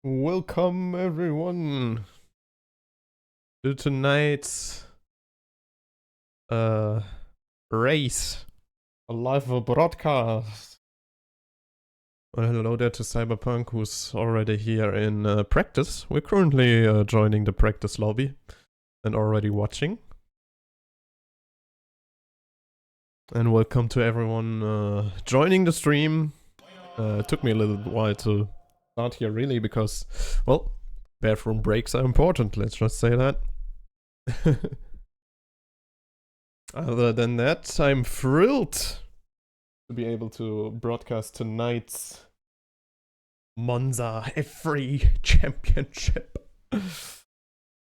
Welcome everyone to tonight's uh race, a live broadcast. Well, hello there to Cyberpunk, who's already here in practice. We're currently joining the practice lobby and already watching. And welcome to everyone joining the stream. It took me a little while to start here, really, because, well, bathroom breaks are important. Let's just say that. Other than that, I'm thrilled to be able to broadcast tonight's Monza F3 Championship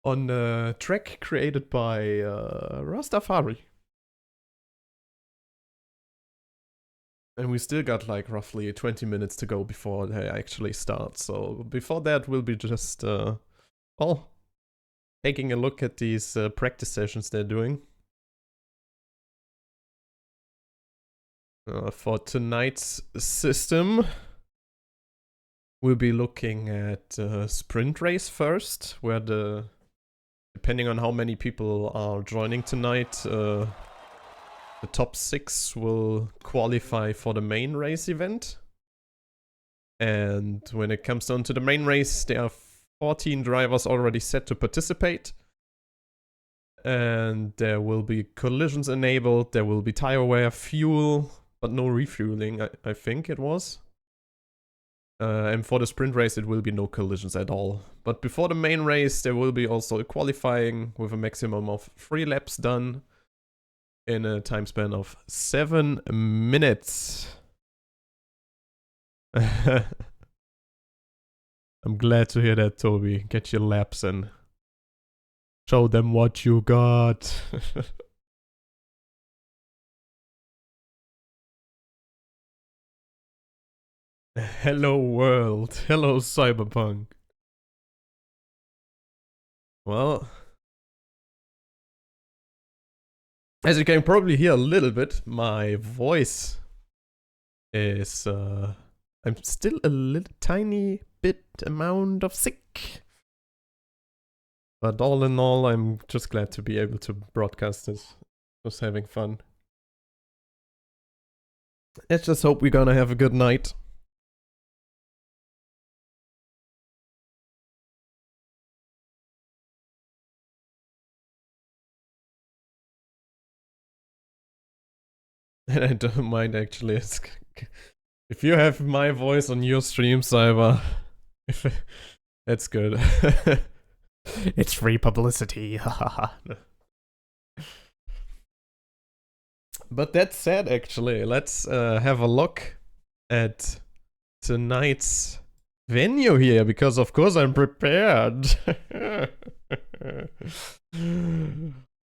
on a track created by Rastafari. And we still got like roughly 20 minutes to go before they actually start. So before that, we'll be just, well, taking a look at these practice sessions they're doing. For tonight's system, we'll be looking at sprint race first, where depending on how many people are joining tonight, the top 6 will qualify for the main race event. And when it comes down to the main race, there are 14 drivers already set to participate. And there will be collisions enabled, there will be tire wear, fuel, but no refueling, I think it was. And for the sprint race, it will be no collisions at all. But before the main race, there will be also a qualifying with a maximum of 3 laps done in a time span of 7 minutes. I'm glad to hear that, Toby. Get your laps and show them what you got. Hello world. Hello Cyberpunk. Well, as you can probably hear a little bit, my voice is I'm still a little tiny bit amount of sick. But all in all, I'm just glad to be able to broadcast this. Just having fun. Let's just hope we're gonna have a good night. And I don't mind actually. If you have my voice on your stream, Cyber, that's good. It's free publicity. But that said, actually, let's have a look at tonight's venue here, because of course I'm prepared.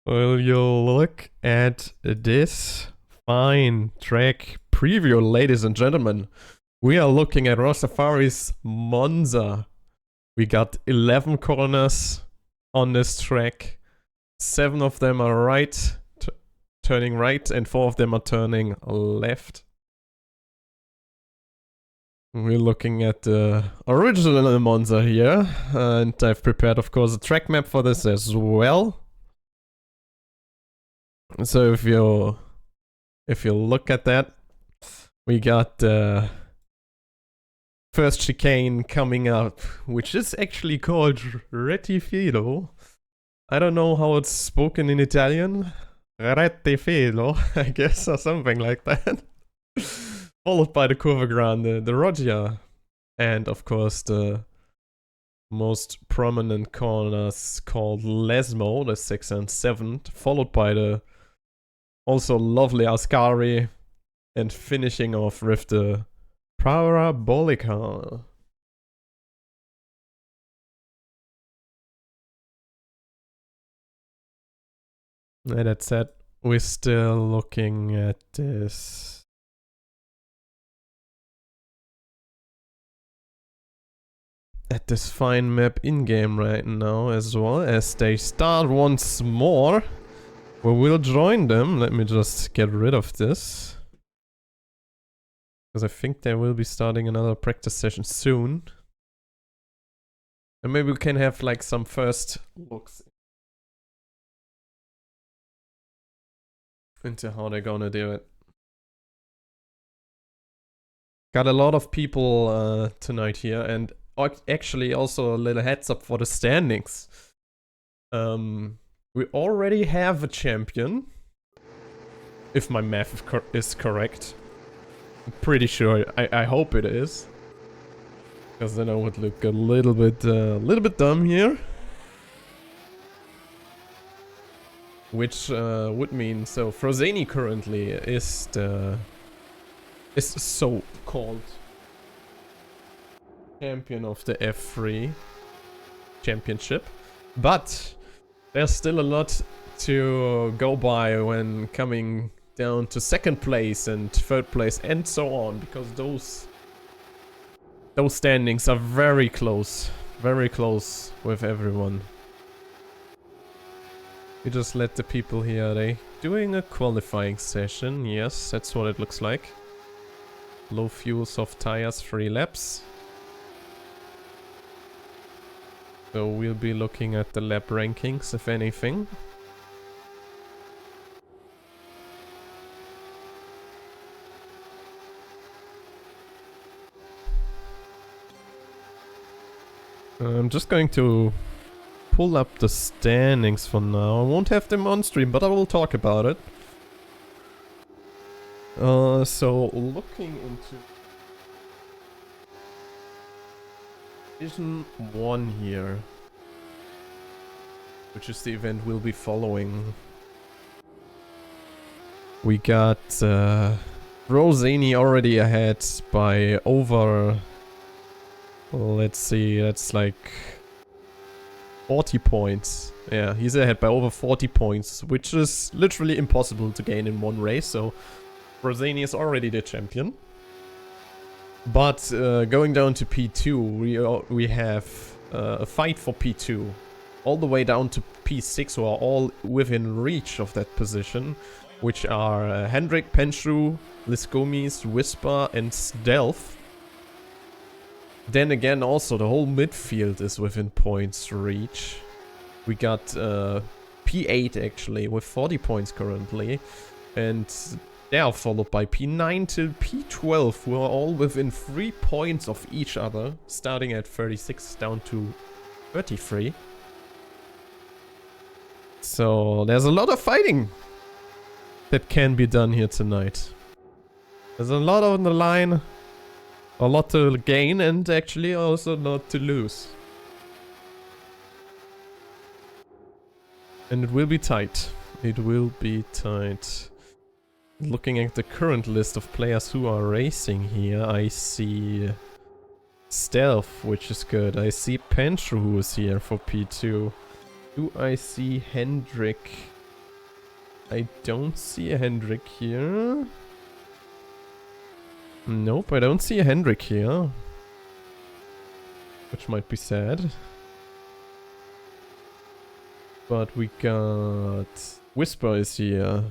Will you look at this fine track preview, ladies and gentlemen? We are looking at Rastafari's Monza. We got 11 corners on this track. 7 of them are right, turning right, and 4 of them are turning left. We're looking at the original Monza here, and I've prepared, of course, a track map for this as well. So if you look at that, we got the first chicane coming up, which is actually called Rettifilo. I don't know how it's spoken in Italian. Rettifilo, I guess, or something like that. Followed by the Curva Grande, the Roggia, and of course the most prominent corners called Lesmo, the 6th and 7th, followed by the also lovely Ascari, and finishing off with the Parabolica. And that said, we're still looking at this. At this fine map in-game right now, as well as they start once more. We will join them. Let me just get rid of this, because I think they will be starting another practice session soon. And maybe we can have like some first looks into how they're gonna do it. Got a lot of people tonight here, and actually also a little heads up for the standings. We already have a champion, if my math is correct. I'm pretty sure. I hope it is, because then I would look a little bit dumb here. Which would mean, so Frozeni currently is the so-called champion of the F3 championship, but there's still a lot to go by when coming down to second place and third place and so on, because those standings are very close with everyone. We just let the people here, they doing a qualifying session. Yes, that's what it looks like. Low fuel, soft tires, 3 laps. So we'll be looking at the lap rankings, if anything. I'm just going to pull up the standings for now. I won't have them on stream, but I will talk about it. So looking into Division 1 here, which is the event we'll be following. We got Roseni already ahead by over, let's see, that's like 40 points. Yeah, he's ahead by over 40 points, which is literally impossible to gain in one race, so Roseni is already the champion. But going down to P2, we have a fight for P2. All the way down to P6, who are all within reach of that position, which are Hendrik, Penshu, Liskomis, Whisper, and Stealth. Then again, also the whole midfield is within points reach. We got P8 actually with 40 points currently, and they are followed by P9 to P12, who are all within 3 points of each other, starting at 36 down to 33. So there's a lot of fighting that can be done here tonight. There's a lot on the line, a lot to gain, and actually also a lot to lose. And it will be tight. It will be tight. Looking at the current list of players who are racing here, I see Stealth, which is good. I see Penshu, who is here for P2. Do I see Hendrik? I don't see a Hendrik here. Nope, I don't see a Hendrik here. Which might be sad. But we got... Whisper is here.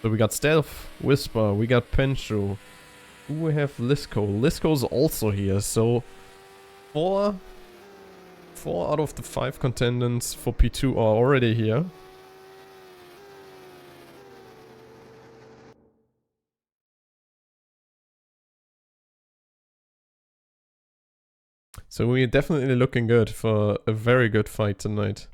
So we got Stealth, Whisper, we got Penshu. Do we have Lisko? Lisko's also here, so... Four out of the 5 contendants for P2 are already here. So we're definitely looking good for a very good fight tonight.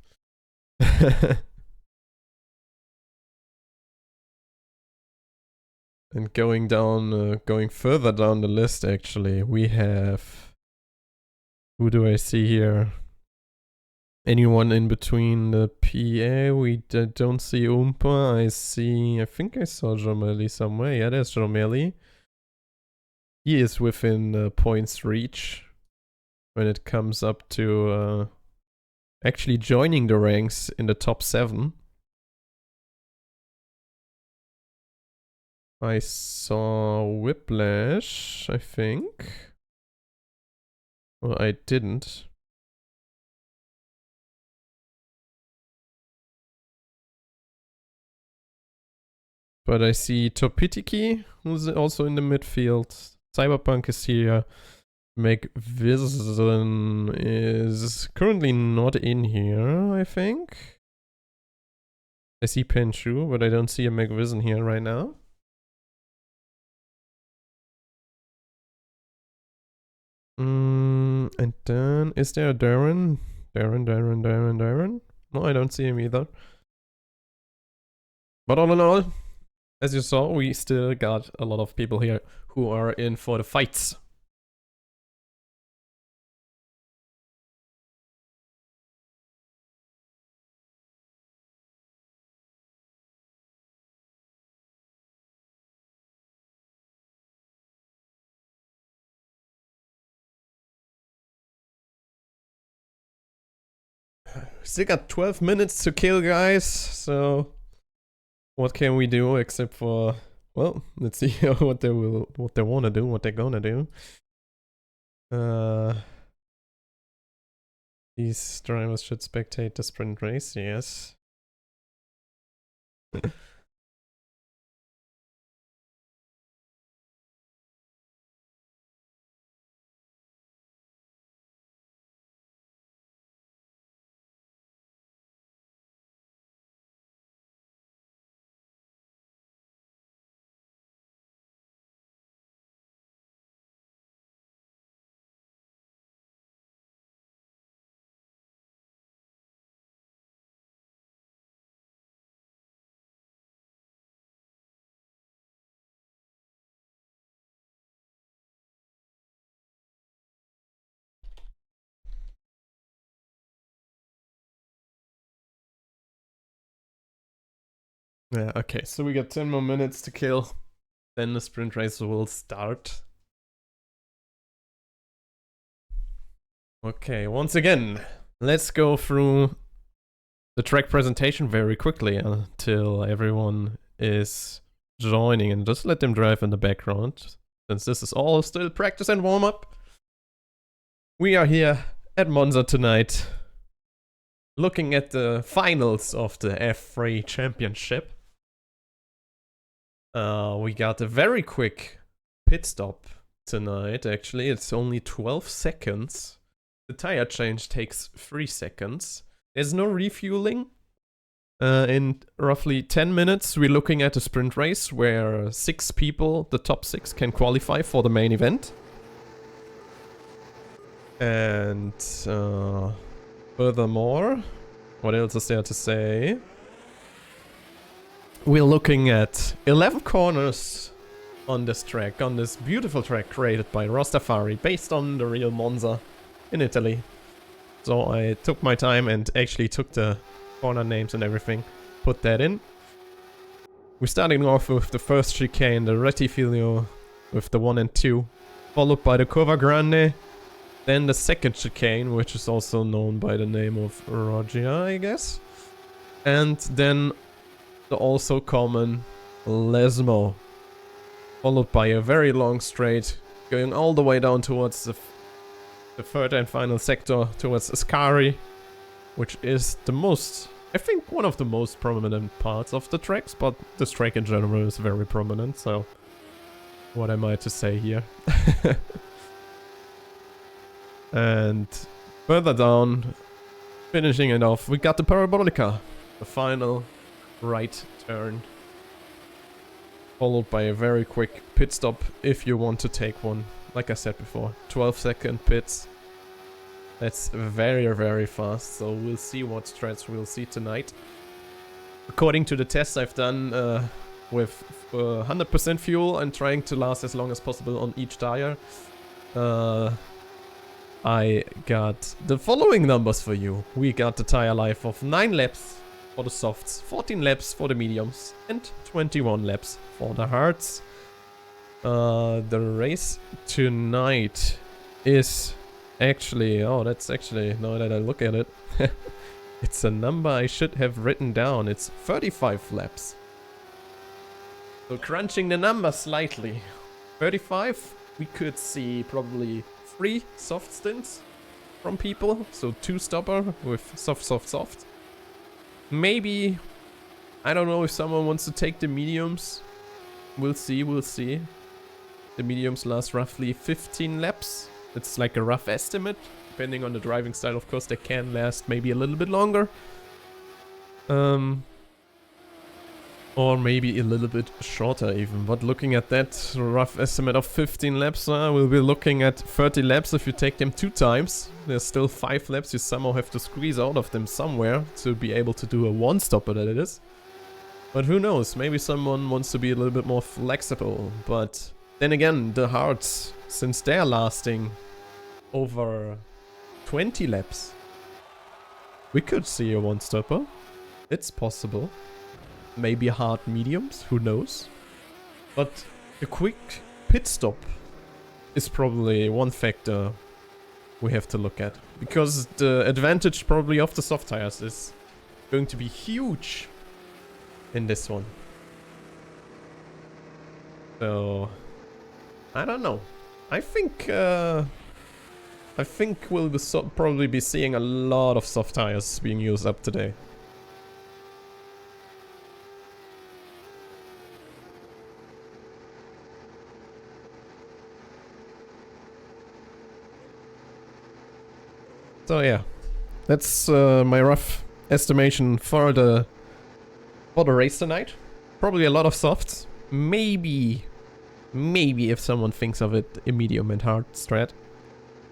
And going down, going further down the list actually, we have... Who do I see here? Anyone in between the PA? We don't see Oompa. I think I saw Jomeli somewhere. Yeah, there's Jomeli. He is within points reach when it comes up to actually joining the ranks in the top 7. I saw Whiplash, I think. Well, I didn't. But I see Topitiki, who's also in the midfield. Cyberpunk is here. McVison is currently not in here, I think. I see Penshu, but I don't see a McVison here right now. And then, is there a Darren? Darren? No, I don't see him either. But all in all, as you saw, we still got a lot of people here who are in for the fights. Still got 12 minutes to kill, guys, so what can we do except for, well, let's see what they want to do, what they're gonna do. These drivers should spectate the sprint race, yes. Yeah, okay, so we got 10 more minutes to kill. Then the sprint race will start. Okay, once again, let's go through the track presentation very quickly until everyone is joining, and just let them drive in the background, since this is all still practice and warm-up. We are here at Monza tonight, looking at the finals of the F3 Championship. We got a very quick pit stop tonight, actually. It's only 12 seconds. The tire change takes 3 seconds. There's no refueling. In roughly 10 minutes, we're looking at a sprint race where 6 people, the top 6, can qualify for the main event. And furthermore, what else is there to say? We're looking at 11 corners on this track, on this beautiful track created by Rastafari, based on the real Monza in Italy. So I took my time and actually took the corner names and everything, put that in. We're starting off with the first chicane, the Rettifilo, with the 1 and 2, followed by the Curva Grande, then the second chicane, which is also known by the name of Roggia, I guess, and then the also common Lesmo, followed by a very long straight going all the way down towards the third and final sector, towards Ascari, which is the most, I think, one of the most prominent parts of the tracks, but this track in general is very prominent, so what am I to say here? And further down, finishing it off, we got the Parabolica, the final right turn, followed by a very quick pit stop if you want to take one. Like I said before, 12-second pits. That's very, very fast, so we'll see what strats we'll see tonight. According to the tests I've done with 100% fuel and trying to last as long as possible on each tire, I got the following numbers for you. We got the tire life of 9 laps for the softs, 14 laps for the mediums, and 21 laps for the hards. The race tonight is actually, oh, that's actually, now that I look at it, it's a number I should have written down. It's 35 laps. So crunching the number slightly, 35, we could see probably 3 soft stints from people, so 2 stopper with soft. Maybe, I don't know if someone wants to take the mediums. We'll see. The mediums last roughly 15 laps. It's like a rough estimate. Depending on the driving style, of course, they can last maybe a little bit longer. Or maybe a little bit shorter even. But looking at that rough estimate of 15 laps, we'll be looking at 30 laps if you take them 2 times. There's still 5 laps you somehow have to squeeze out of them somewhere to be able to do a one-stopper, that it is. But who knows, maybe someone wants to be a little bit more flexible. But then again, the hards, since they're lasting over 20 laps, we could see a one-stopper. It's possible. Maybe hard mediums, who knows. But a quick pit stop is probably one factor we have to look at. Because the advantage probably of the soft tires is going to be huge in this one. So, I don't know. I think we'll probably be seeing a lot of soft tires being used up today. So yeah, that's my rough estimation for the race tonight. Probably a lot of softs. Maybe if someone thinks of it, a medium and hard strat.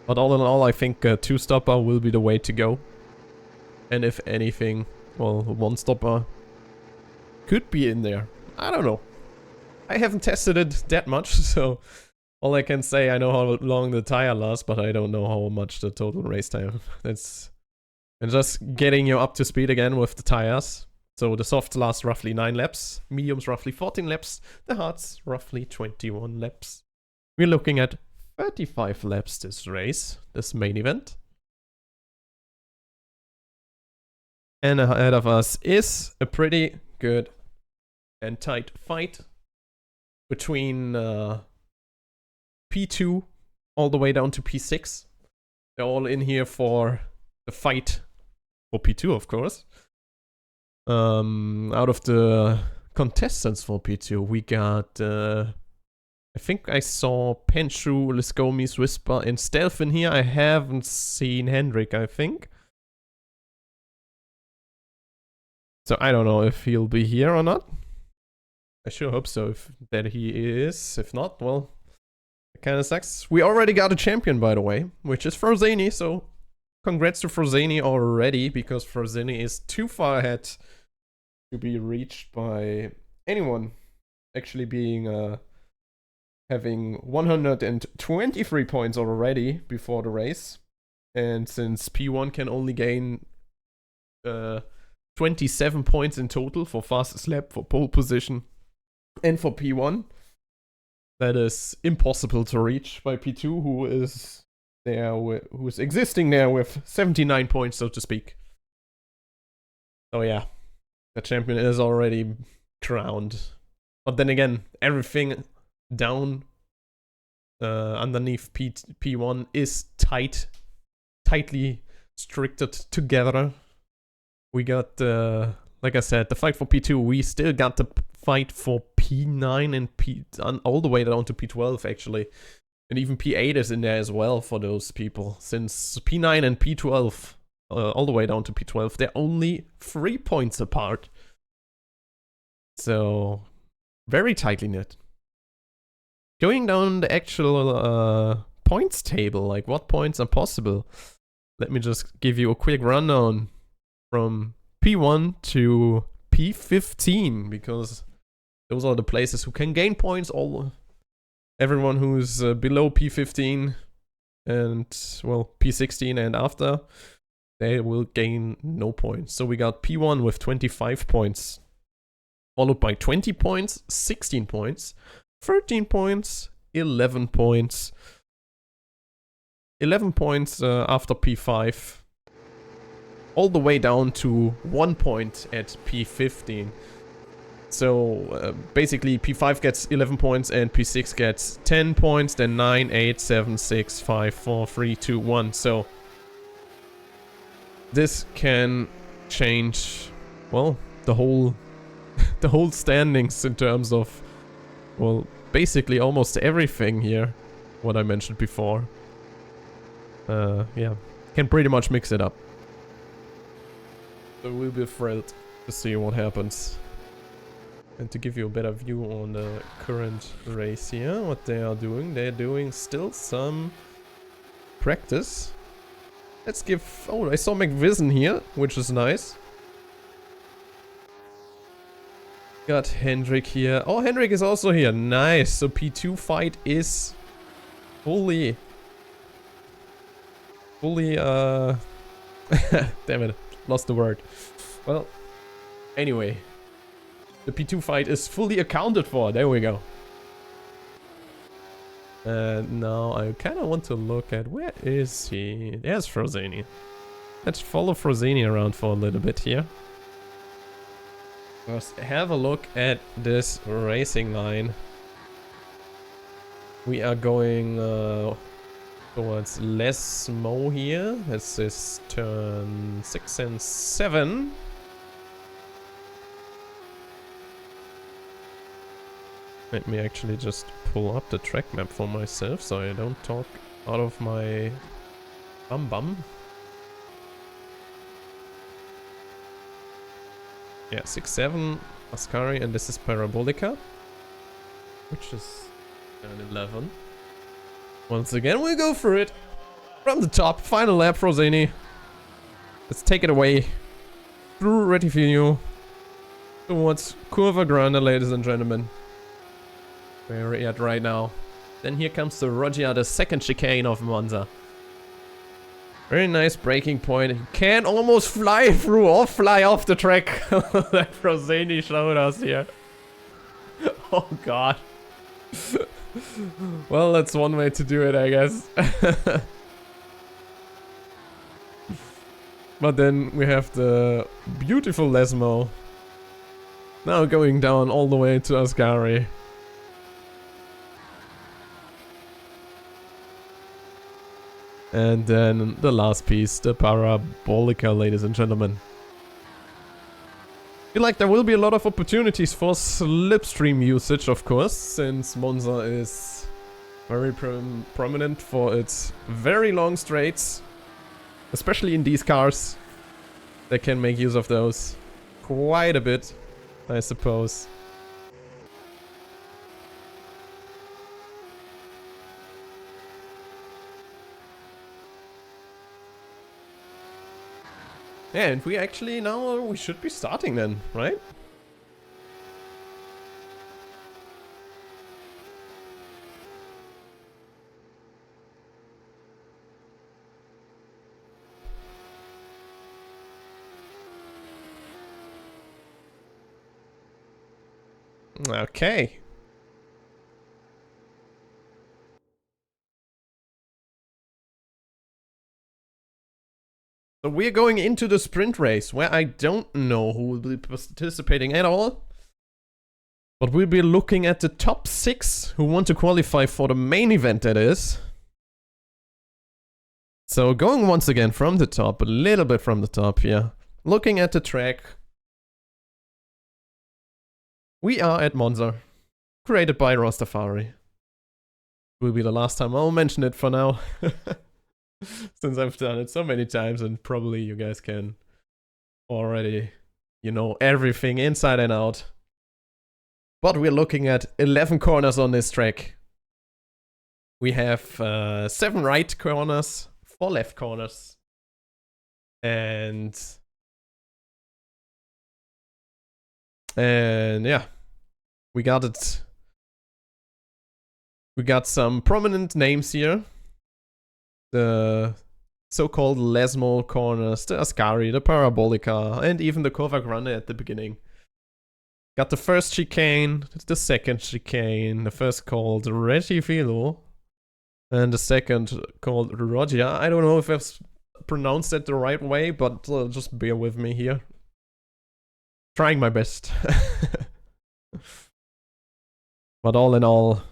But all in all, I think a 2-stopper will be the way to go. And if anything, well, a 1-stopper could be in there. I don't know. I haven't tested it that much, so all I can say, I know how long the tire lasts, but I don't know how much the total race time. That's and just getting you up to speed again with the tires. So the softs last roughly 9 laps, mediums roughly 14 laps, the hards roughly 21 laps. We're looking at 35 laps this race, this main event. And ahead of us is a pretty good and tight fight between P2 all the way down to P6. They're all in here for the fight for P2, of course. Out of the contestants for P2, we got, I think I saw Penshu, Liscomis, Whisper, and Stealth in here. I haven't seen Hendrik, I think. So I don't know if he'll be here or not. I sure hope so, that he is. If not, well, it kind of sucks. We already got a champion, by the way, which is Frozeni, so congrats to Frozeni already, because Frozeni is too far ahead to be reached by anyone actually being having 123 points already before the race. And since P1 can only gain 27 points in total for fastest lap, for pole position, and for P1, that is impossible to reach by P2, who is there, who is existing there with 79 points, so to speak. So yeah, the champion is already crowned. But then again, everything down underneath P1 is tightly stricted together. We got, like I said, the fight for P2. We still got the fight for P9 and all the way down to P12, actually. And even P8 is in there as well for those people. Since P9 and P12, all the way down to P12, they're only 3 points apart. So, very tightly knit. Going down the actual points table, like what points are possible. Let me just give you a quick rundown from P1 to P15, because those are the places who can gain points. Everyone who's below P15 and, well, P16 and after, they will gain no points. So we got P1 with 25 points, followed by 20 points, 16 points, 13 points, 11 points, 11 points after P5, all the way down to 1 point at P15. So basically P5 gets 11 points and P6 gets 10 points, then 9, 8, 7, 6, 5, 4, 3, 2, 1. So this can change, well, the whole standings in terms of, well, basically almost everything here, what I mentioned before. yeah, can pretty much mix it up. So we'll be thrilled to see what happens. And to give you a better view on the current race here, what they are doing. They're doing still some practice. Let's give... Oh, I saw McVision here, which is nice. Got Hendrik here. Oh, Hendrik is also here. Nice. So P2 fight is fully... Damn it. Lost the word. Well, anyway. The P2 fight is fully accounted for. There we go. And now I kind of want to look at... Where is he? There's Frozeni. Let's follow Frozeni around for a little bit here. First, have a look at this racing line. We are going towards Lesmo here. This is turn 6 and 7. Let me actually just pull up the track map for myself so I don't talk out of my bum. Yeah, 6-7, Ascari, and this is Parabolica, which is turn 11. Once again, we go for it. From the top, final lap, Frozeni. Let's take it away. Through Rettifino. Towards Curva Grande, ladies and gentlemen. Where we're at right now. Then here comes the Roggia, the second chicane of Monza. Very nice braking point. You can almost fly through or fly off the track. That Frozeni showed us here. Oh god. Well, that's one way to do it, I guess. But then we have the beautiful Lesmo. Now going down all the way to Ascari. And then the last piece, the Parabolica, ladies and gentlemen. I feel like there will be a lot of opportunities for slipstream usage, of course, since Monza is very prominent for its very long straights. Especially in these cars. They can make use of those quite a bit, I suppose. Yeah, and we actually now, we should be starting then, right? Okay. So we're going into the sprint race, where I don't know who will be participating at all. But we'll be looking at the top 6 who want to qualify for the main event, that is. So going once again from the top, a little bit from the top here. Looking at the track. We are at Monza, created by Rastafari. Will be the last time I'll mention it for now. Since I've done it so many times and probably you guys can already, you know, everything inside and out. But we're looking at 11 corners on this track. We have 7 right corners, 4 left corners. And yeah, we got it. We got some prominent names here. The so-called Lesmo corners, the Ascari, the Parabolica, and even the Curva Grande at the beginning. Got the first chicane, the second chicane, the first called Rettifilo, and the second called Roggia. I don't know if I've pronounced it the right way, but just bear with me here. Trying my best. But all in all,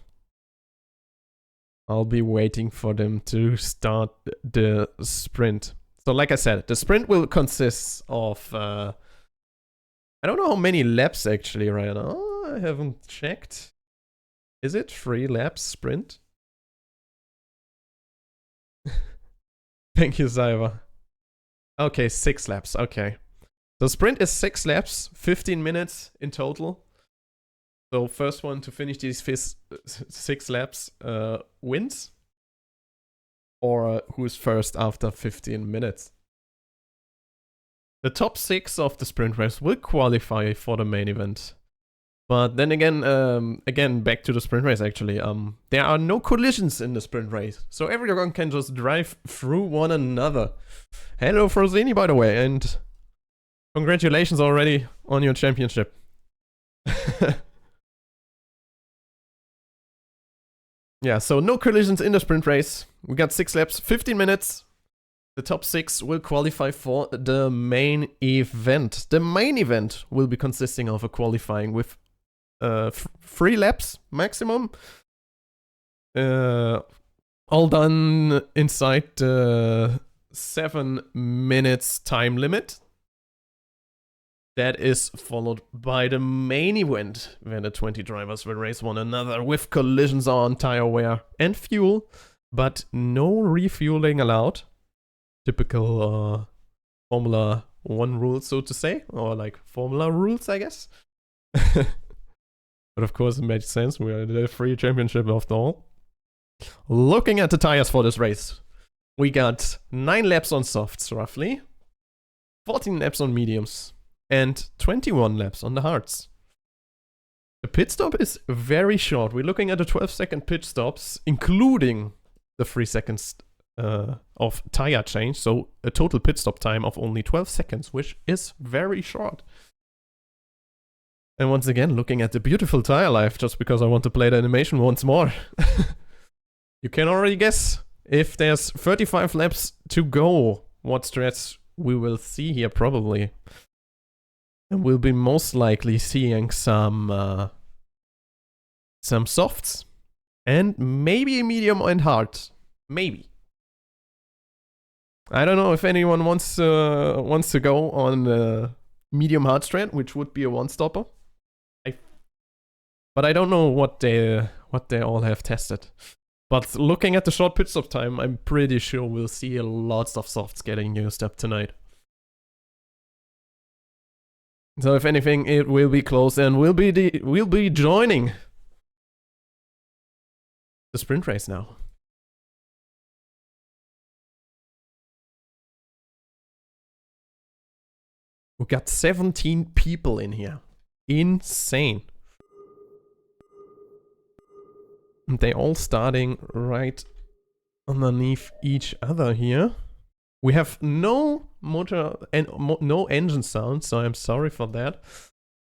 I'll be waiting for them to start the sprint. So like I said, the sprint will consist of... I don't know how many laps actually right now. I haven't checked. Is it 3 laps sprint? Thank you, Cyber. Okay, 6 laps. Okay. So sprint is 6 laps, 15 minutes in total. So first one to finish these 6 laps wins. Or who's first after 15 minutes. The top 6 of the sprint race will qualify for the main event. But then again, back to the sprint race actually. There are no collisions in the sprint race. So everyone can just drive through one another. Hello Frozini, by the way, and congratulations already on your championship. Yeah, so no collisions in the sprint race. We got 6 laps, 15 minutes. The top 6 will qualify for the main event. The main event will be consisting of a qualifying with 3 laps maximum. All done inside the 7 minutes time limit. That is followed by the main event, where the 20 drivers will race one another with collisions on tire wear and fuel, but no refueling allowed. Typical Formula 1 rules, so to say, or like Formula rules, I guess. But of course it makes sense, we are the free championship after all. Looking at the tires for this race, we got 9 laps on softs roughly, 14 laps on mediums, and 21 laps on the hards. The pit stop is very short. We're looking at the 12-second pit stops, including the 3 seconds of tire change. So a total pit stop time of only 12 seconds, which is very short. And once again, looking at the beautiful tire life, just because I want to play the animation once more. You can already guess, if there's 35 laps to go, what stretch we will see here probably. And we'll be most likely seeing some softs. And maybe a medium and hard. Maybe. I don't know if anyone wants to go on medium hard strat, which would be a one-stopper. But I don't know what they all have tested. But looking at the short pit stop time, I'm pretty sure we'll see lots of softs getting used up tonight. So if anything, it will be close, and we'll be joining the sprint race now. We got 17 people in here. Insane. And they all starting right underneath each other here. We have no motor and no engine sound, so I'm sorry for that.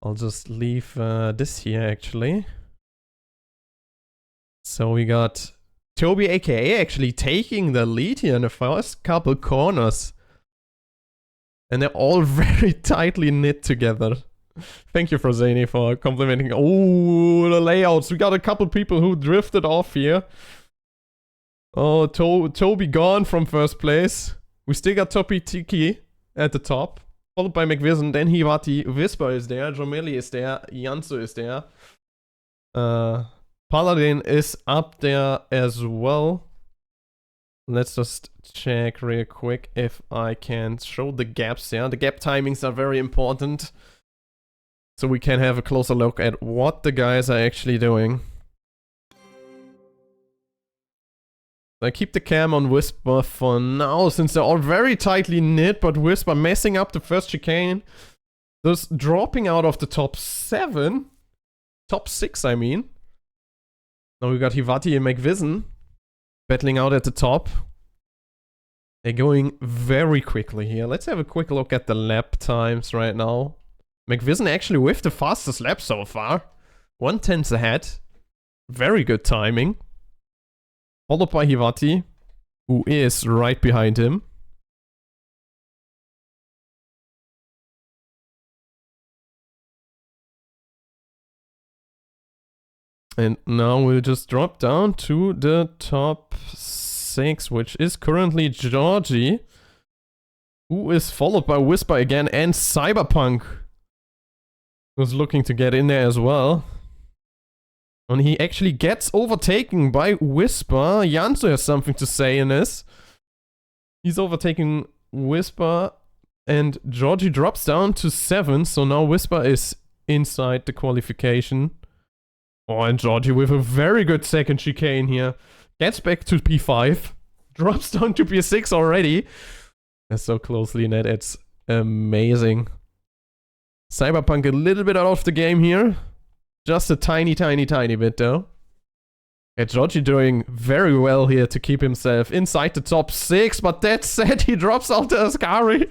I'll just leave this here actually. So we got Toby aka actually taking the lead here in the first couple corners. And they're all very tightly knit together. Thank you, Frozani, for complimenting. Oh, the layouts. We got a couple people who drifted off here. Oh, Toby gone from first place. We still got Topi Tiki at the top, followed by McVison, then Hivati, Whisper is there, Jomeli is there, Jansu is there. Paladin is up there as well. Let's just check real quick if I can show the gaps there. The gap timings are very important, so we can have a closer look at what the guys are actually doing. I keep the cam on Whisper for now, since they're all very tightly knit, but Whisper messing up the first chicane. Just dropping out of the top 7. Top 6, I mean. Now we got Hivati and McVison battling out at the top. They're going very quickly here. Let's have a quick look at the lap times right now. McVison actually with the fastest lap so far. 1/10 ahead. Very good timing. Followed by Hivati, who is right behind him. And now we'll just drop down to the top 6, which is currently Georgie, who is followed by Whisper again, and Cyberpunk, who's looking to get in there as well. And he actually gets overtaken by Whisper. Jansu has something to say in this. He's overtaking Whisper, and Georgie drops down to 7, so now Whisper is inside the qualification. Oh, and Georgie with a very good second chicane here. Gets back to P5. Drops down to P6 already. That's so closely in that. It's amazing. Cyberpunk a little bit out of the game here. Just a tiny bit though. Yeah, Georgie doing very well here to keep himself inside the top 6. But that said, he drops out the Ascari.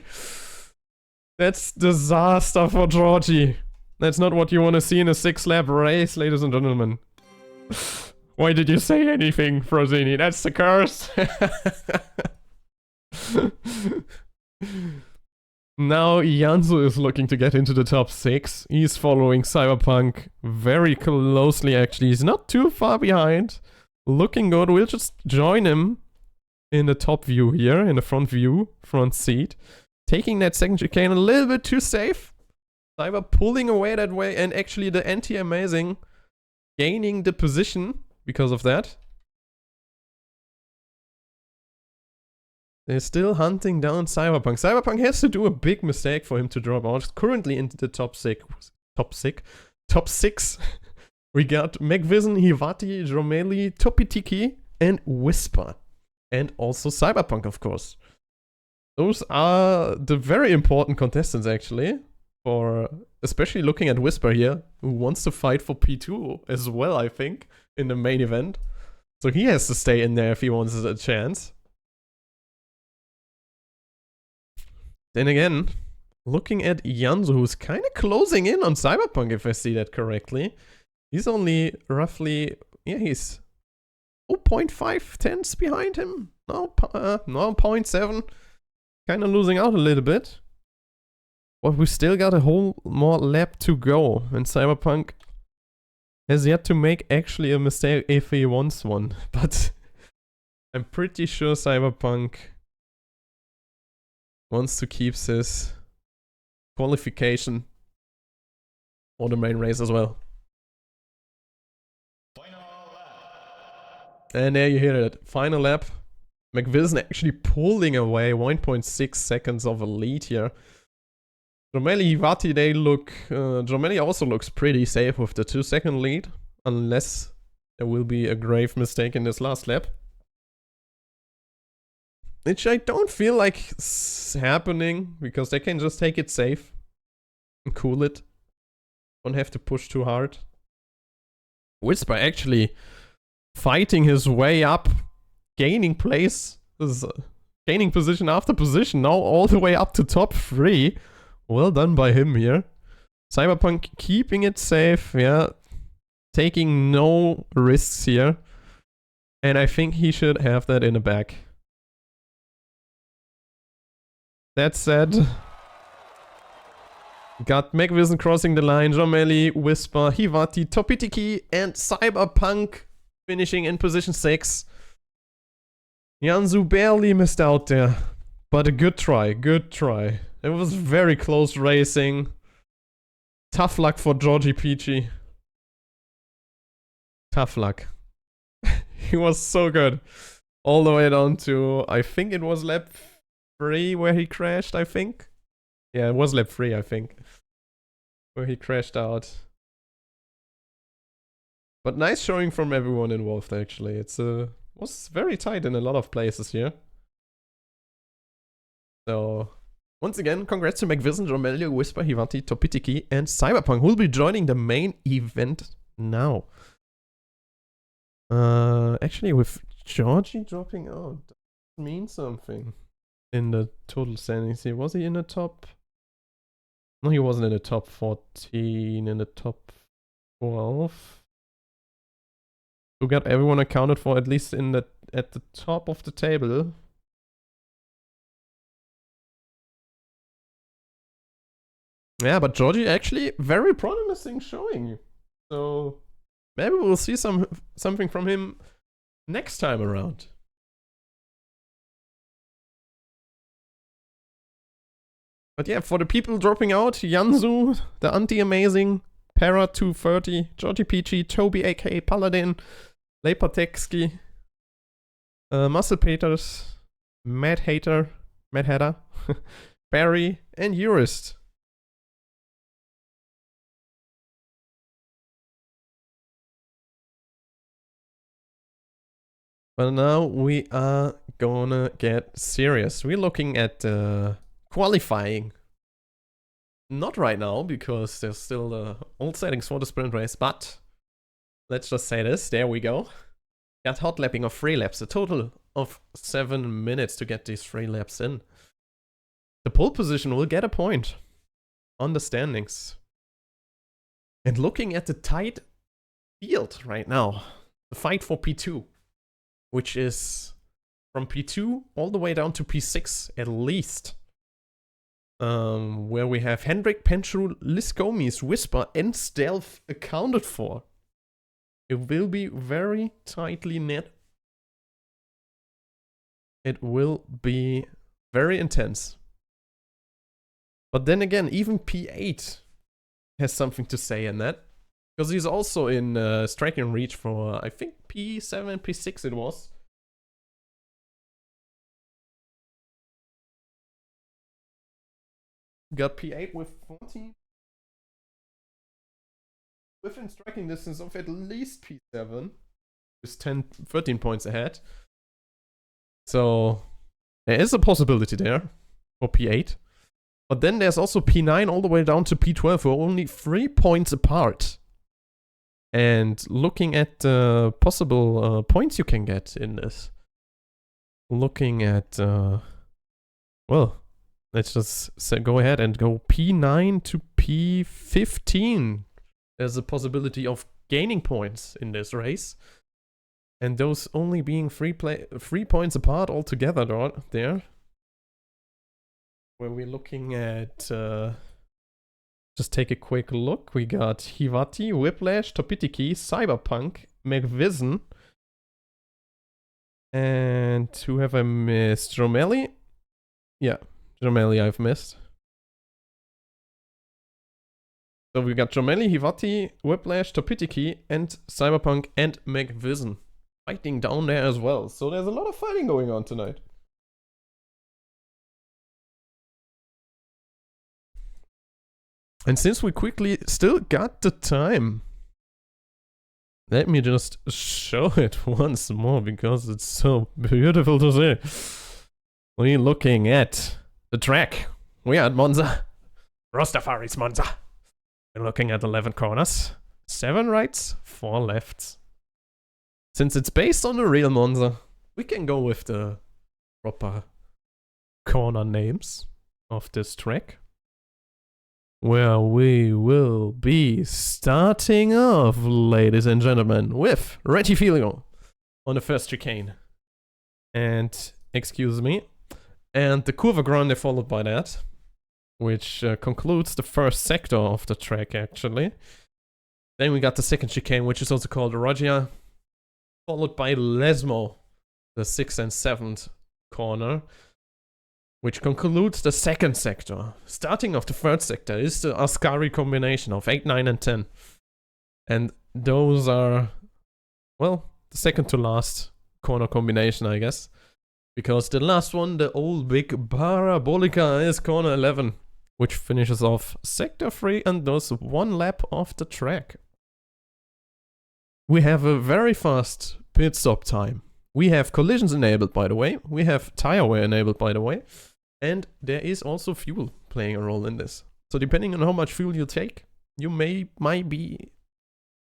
That's disaster for Georgie. That's not what you want to see in a 6-lap race, ladies and gentlemen. Why did you say anything, Frozini? That's the curse. Now Yanzu is looking to get into the top 6. He's following Cyberpunk very closely, actually. He's not too far behind. Looking good. We'll just join him in the top view here, in the front view, front seat. Taking that second chicane a little bit too safe. Cyber pulling away that way, and actually the anti-amazing gaining the position because of that. They're still hunting down Cyberpunk. Cyberpunk has to do a big mistake for him to drop out. He's currently into the top 6. Top 6. We got McVision, Hivati, Dromeli, Topitiki, and Whisper. And also Cyberpunk, of course. Those are the very important contestants, actually. For especially looking at Whisper here, who wants to fight for P2 as well, I think, in the main event. So he has to stay in there if he wants a chance. Then again, looking at Yanzu, who's kind of closing in on Cyberpunk, if I see that correctly. He's only roughly, yeah, he's 0.5 tenths behind him. No, 0.7. Kind of losing out a little bit. But we still got a whole more lap to go. And Cyberpunk has yet to make actually a mistake if he wants one. But I'm pretty sure Cyberpunk wants to keep his qualification for the main race as well. And there you hear it. Final lap. McVision actually pulling away 1.6 seconds of a lead here. Dromeli, Hivati, they look... Dromeli also looks pretty safe with the 2-second lead. Unless there will be a grave mistake in this last lap. Which I don't feel like is happening, because they can just take it safe and cool it. Don't have to push too hard. Whisper actually fighting his way up, gaining place, gaining position after position, now all the way up to top 3. Well done by him here. Cyberpunk keeping it safe, yeah. Taking no risks here. And I think he should have that in the back. That said, got McVision crossing the line, Dromeli, Whisper, Hivati, Topitiki, and Cyberpunk finishing in position 6. Yanzu barely missed out there, but a good try, good try. It was very close racing. Tough luck for Georgie Peachy. Tough luck. He was so good. All the way down to, I think it was lap 3 where he crashed, I think. Yeah, it was lap 3, I think. Where he crashed out. But nice showing from everyone involved, actually. It's was very tight in a lot of places here. So, once again, congrats to McVision, Dromeli, Whisper, Hivati, Topitiki, and Cyberpunk, who will be joining the main event now. Actually, with Georgie dropping out, that means something in the total standings here. Was he in the top? No, he wasn't in the top 14, in the top 12. We got everyone accounted for, at least in the at the top of the table. Yeah, but Georgie actually very promising showing. So maybe we'll see something from him next time around. But yeah, for the people dropping out, Yanzu, the anti-amazing, Para 230, Georgie Peachy, Toby aka Paladin, Lepatekski, Muscle Peters, Mad Hatter, Barry, and Jurist. But now we are gonna get serious. We're looking at qualifying. Not right now, because there's still the old settings for the sprint race, but let's just say this. There we go. Got hot lapping of 3 laps, a total of 7 minutes to get these 3 laps in. The pole position will get a point on the standings. And looking at the tight field right now, the fight for P2, which is from P2 all the way down to P6 at least. Where we have Hendrik, Penshu, Liscomis, Whisper, and Stealth accounted for. It will be very tightly knit. It will be very intense. But then again, even P8 has something to say in that. Because he's also in striking reach for, I think, P7, P6 it was. Got P8 with 14. Within striking distance of at least P7. Is 13 points ahead. So there is a possibility there for P8. But then there's also P9 all the way down to P12 who are only 3 points apart. And looking at possible points you can get in this. Looking at, well, let's just go ahead and go P9 to P15. There's a possibility of gaining points in this race. And those only being 3 points apart altogether there. Where we're looking at, just take a quick look. We got Hivati, Whiplash, Topitiki, Cyberpunk, McVision. And who have I missed? Romelli? Yeah, Romelli I've missed. So we got Jomelli, Hivati, Whiplash, Topitiki, and Cyberpunk and McVision fighting down there as well. So there's a lot of fighting going on tonight. And since we quickly still got the time, let me just show it once more because it's so beautiful to see. We're looking at the track. We are at Monza. Rastafari's Monza. We're looking at 11 corners. 7 rights, 4 lefts. Since it's based on the real Monza, we can go with the proper corner names of this track. Where we will be starting off, ladies and gentlemen, with Rettifilio on the first chicane. And, excuse me, and the Curva Grande followed by that, which concludes the first sector of the track, actually. Then we got the second chicane, which is also called Roggia, followed by Lesmo, the 6th and 7th corner, which concludes the second sector. Starting off the third sector is the Ascari combination of 8, 9, and 10. And those are, well, the second to last corner combination, I guess. Because the last one, the old big Parabolica, is corner 11, which finishes off sector 3 and does 1 lap of the track. We have a very fast pit stop time. We have collisions enabled, by the way. We have tire wear enabled, by the way. And there is also fuel playing a role in this. So depending on how much fuel you take, you might be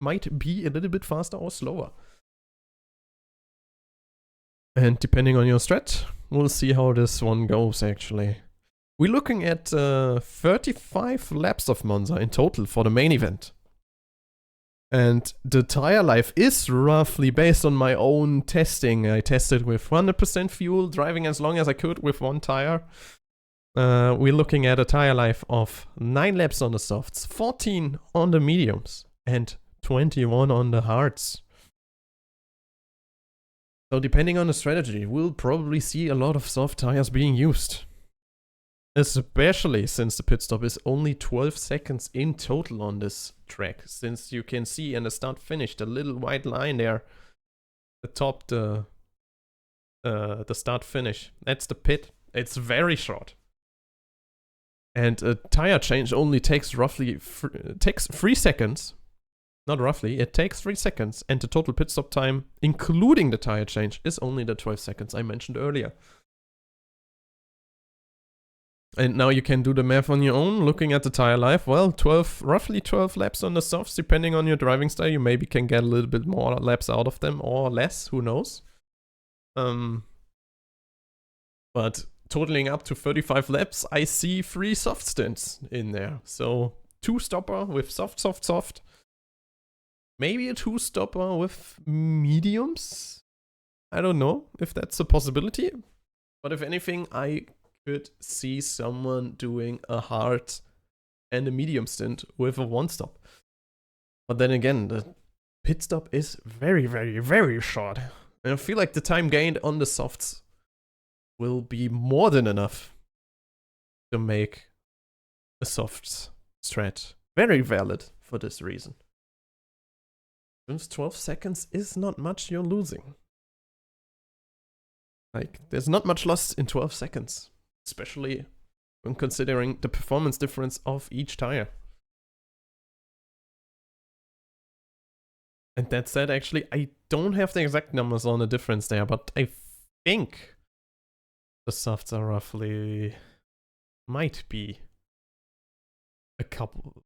a little bit faster or slower. And depending on your strat, we'll see how this one goes, actually. We're looking at 35 laps of Monza in total for the main event. And the tire life is roughly based on my own testing. I tested with 100% fuel, driving as long as I could with 1 tire. We're looking at a tire life of 9 laps on the softs, 14 on the mediums, and 21 on the hards. So depending on the strategy, we'll probably see a lot of soft tires being used. Especially since the pit stop is only 12 seconds in total on this track. Since you can see in the start finish, the little white line there atop the the start finish. That's the pit. It's very short. And a tire change only takes roughly takes 3 seconds. Not roughly, it takes 3 seconds, and the total pit stop time, including the tire change, is only the 12 seconds I mentioned earlier. And now you can do the math on your own, looking at the tire life. Well, roughly 12 laps on the softs, depending on your driving style. You maybe can get a little bit more laps out of them, or less, who knows. But totaling up to 35 laps, I see 3 soft stints in there. So 2 stopper with soft. Maybe a 2 stopper with mediums. I don't know if that's a possibility. But if anything, I could see someone doing a hard and a medium stint with a 1 stop. But then again, the pit stop is very, very, very short. And I feel like the time gained on the softs will be more than enough to make a soft strat very valid for this reason. Since 12 seconds is not much you're losing. Like, there's not much lost in 12 seconds, especially when considering the performance difference of each tire. And that said, actually, I don't have the exact numbers on the difference there, but I think the softs are roughly, might be a couple,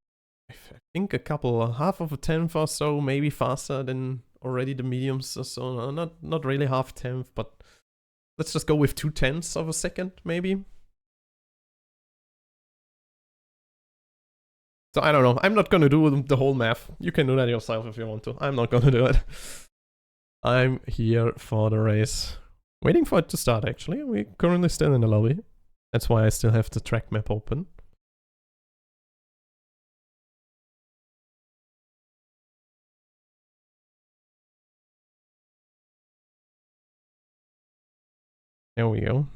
I think a couple, half of a tenth or so, maybe faster than already the mediums or so. Not really half a tenth, but let's just go with 2/10 of a second, maybe. So I don't know. I'm not gonna do the whole math. You can do that yourself if you want to. I'm not gonna do it. I'm here for the race. Waiting for it to start, actually. We're currently still in the lobby. That's why I still have the track map open. There we go.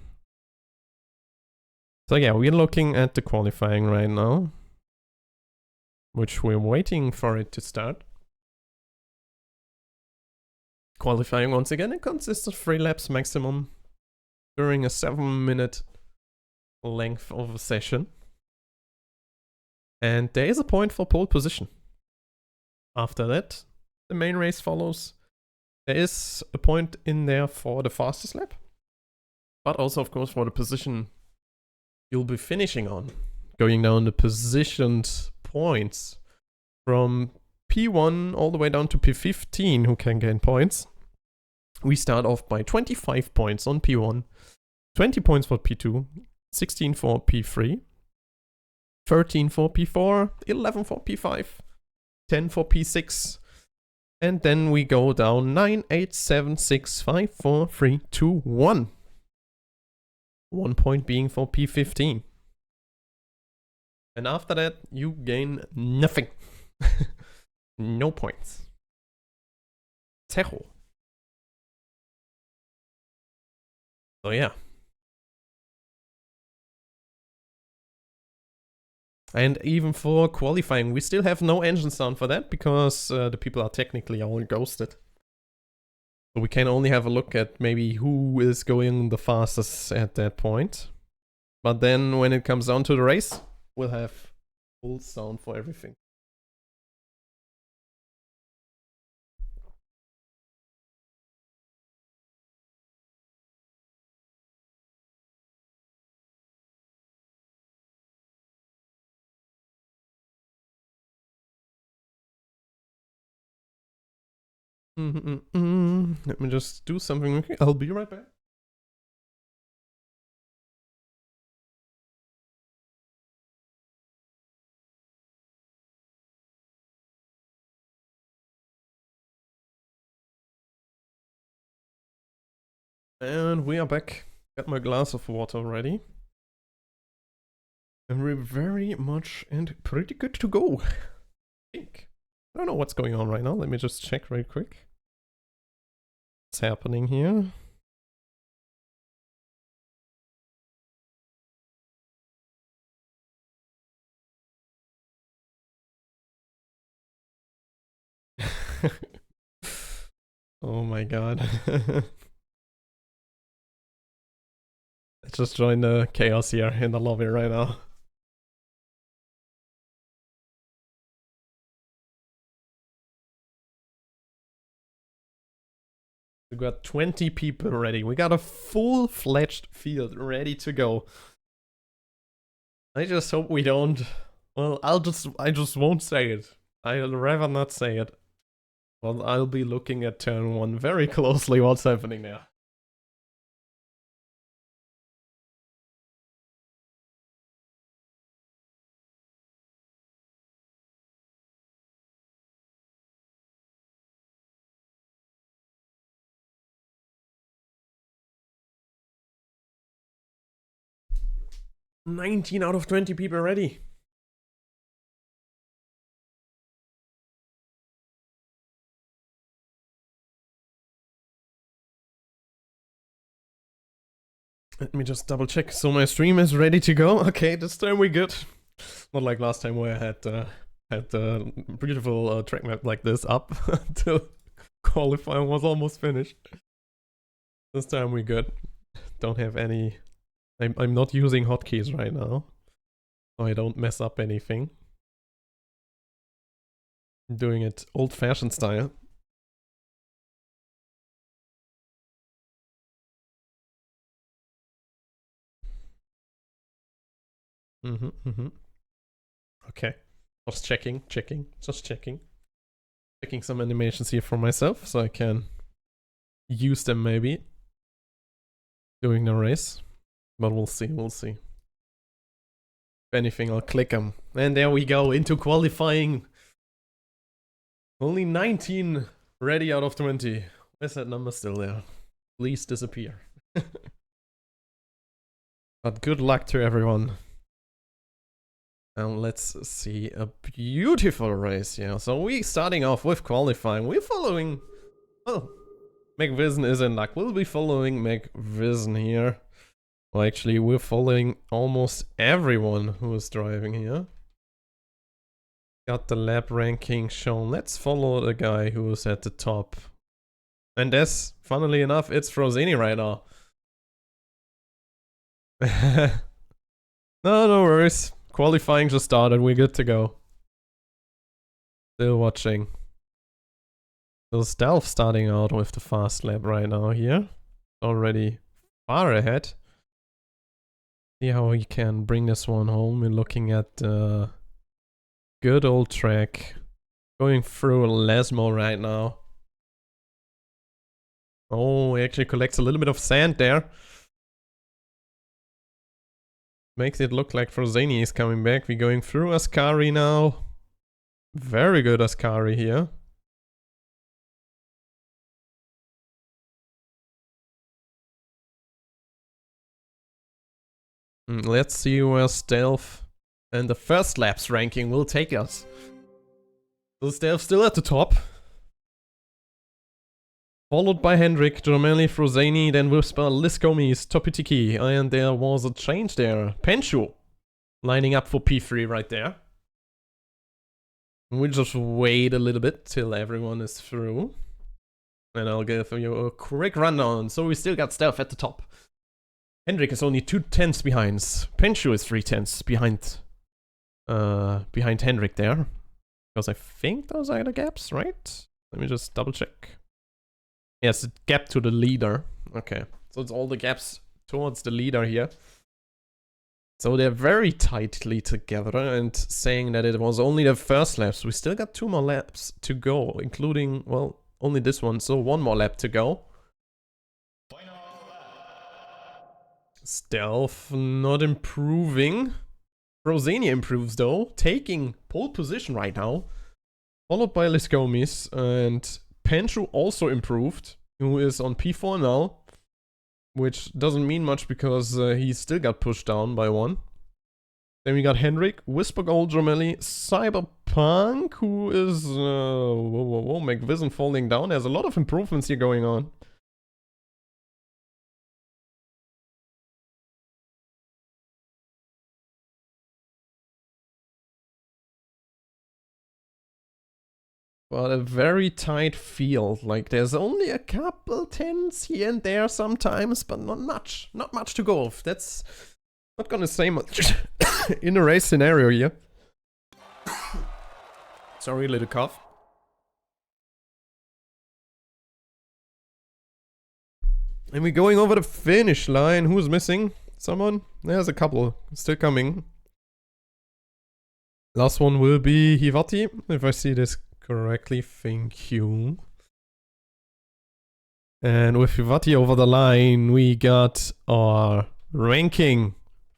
So yeah, we're looking at the qualifying right now, which we're waiting for it to start. Qualifying, once again, it consists of 3 laps maximum during a 7-minute length of a session. And there is a point for pole position. After that, the main race follows. There is a point in there for the fastest lap, but also, of course, for the position you'll be finishing on. Going down the positioned points from P1 all the way down to P15, who can gain points. We start off by 25 points on P1, 20 points for P2, 16 for P3, 13 for P4, 11 for P5, 10 for P6, and then we go down 9, 8, 7, 6, 5, 4, 3, 2, 1. 1 point being for P15. And after that, you gain nothing. No points. Zero. So yeah. And even for qualifying, we still have no engine sound for that because the people are technically all ghosted. So we can only have a look at maybe who is going the fastest at that point. But then when it comes down to the race, we'll have full sound for everything. Let me just do something. I'll be right back. And we are back. Got my glass of water ready. And we're very much and pretty good to go. I think. I don't know what's going on right now. Let me just check real quick. What's happening here? Oh my god. just join the chaos here in the lobby right now. We got 20 people ready. We got a full-fledged field ready to go. I just hope we don't. Well, I just won't say it. I'll rather not say it. Well, I'll be looking at turn 1 very closely what's happening there. "19 out of 20 people ready." Let me just double check. So my stream is ready to go. Okay, this time we good. Not like last time where I had a beautiful track map like this up until qualifying was almost finished. This time we good. Don't have any. I'm not using hotkeys right now, so I don't mess up anything. I'm doing it old-fashioned style. Okay. Just checking. Just checking. Checking some animations here for myself so I can use them maybe during the race. But we'll see. If anything, I'll click them. And there we go, into qualifying. Only 19 ready out of 20. Where's that number still there? Please disappear. But good luck to everyone. And let's see a beautiful race here. So we starting off with qualifying. We're following... Well, McVision is in luck. We'll be following McVision here. Well, actually, we're following almost everyone who is driving here. Got the lap ranking shown. Let's follow the guy who is at the top. And as, funnily enough, it's Frozini right now. No worries. Qualifying just started. We're good to go. Still watching. So Stealth starting out with the fast lap right now here. Already far ahead. See how he can bring this one home. We're looking at the good old track. Going through Lesmo right now. Oh, he actually collects a little bit of sand there. Makes it look like Frozani is coming back. We're going through Ascari now. Very good Ascari here. Let's see where Stealth and the first laps ranking will take us. So Stealth still at the top. Followed by Hendrik, Gemelli, Frozani, then Whisper, Liskomis, Topitiki, and there was a change there. Penshu lining up for P3 right there. We'll just wait a little bit till everyone is through. And I'll give you a quick rundown. So we still got Stealth at the top. Hendrik is only 2/10 behind. Penshu is 3/10 behind Hendrik there. Because I think those are the gaps, right? Let me just double check. Yes, a gap to the leader. Okay, so it's all the gaps towards the leader here. So they're very tightly together, and saying that it was only the first laps. We still got 2 more laps to go, including, well, only this one, so 1 more lap to go. Stealth not improving. Rosania improves though, taking pole position right now. Followed by Liskomis, and Penshu also improved, who is on P4 now. Which doesn't mean much because he still got pushed down by 1. Then we got Hendrik, Whisper Gold, Jomelli, Cyberpunk, who is... McVision falling down. There's a lot of improvements here going on. But a very tight field. Like, there's only a couple tens here and there sometimes, but not much. Not much to go off. That's not gonna say much in a race scenario here. Sorry, a little cough. And we're going over the finish line. Who's missing? Someone? There's a couple still coming. Last one will be Hivati, if I see this correctly. Thank you. And with Hivati over the line, we got our ranking.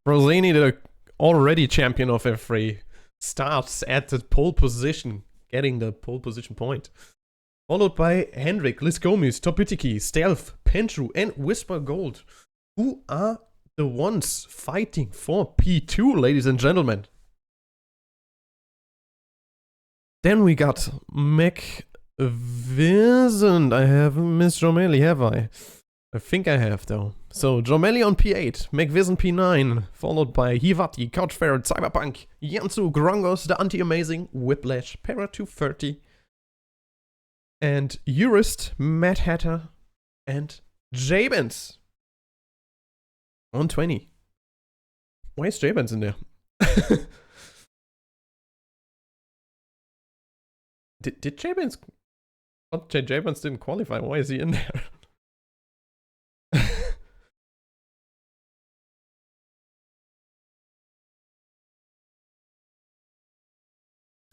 Rosini, the already champion of F3, starts at the pole position, getting the pole position point. Followed by Hendrik, Liskomis, Topitiki, Stealth, Penchu, and Whisper Gold, who are the ones fighting for P2, ladies and gentlemen. Then we got McVisant. I haven't missed Jomeli, have I? I think I have, though. So, Jomeli on P8, McVisant P9, followed by Hivati, Couchferret, Cyberpunk, Yansu, Grongos, the Anti-Amazing, Whiplash, Para 230, and Jurist, Mad Hatter, and Jabens on 20. Why is Jabens in there? Did Jabens... Oh, Jabens didn't qualify. Why is he in there?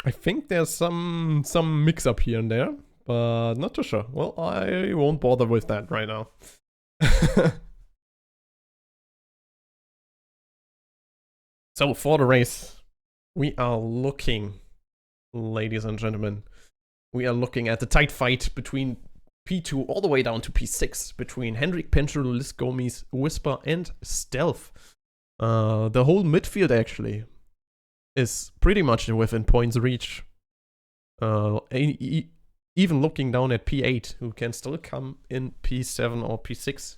I think there's some mix-up here and there, but not too sure. Well, I won't bother with that right now. So, for the race, we are looking, ladies and gentlemen, we are looking at the tight fight between P2 all the way down to P6, between Hendrik, Penchu, Liskomis, Whisper, and Stealth. The whole midfield, actually, is pretty much within points reach. Even looking down at P8, who can still come in P7 or P6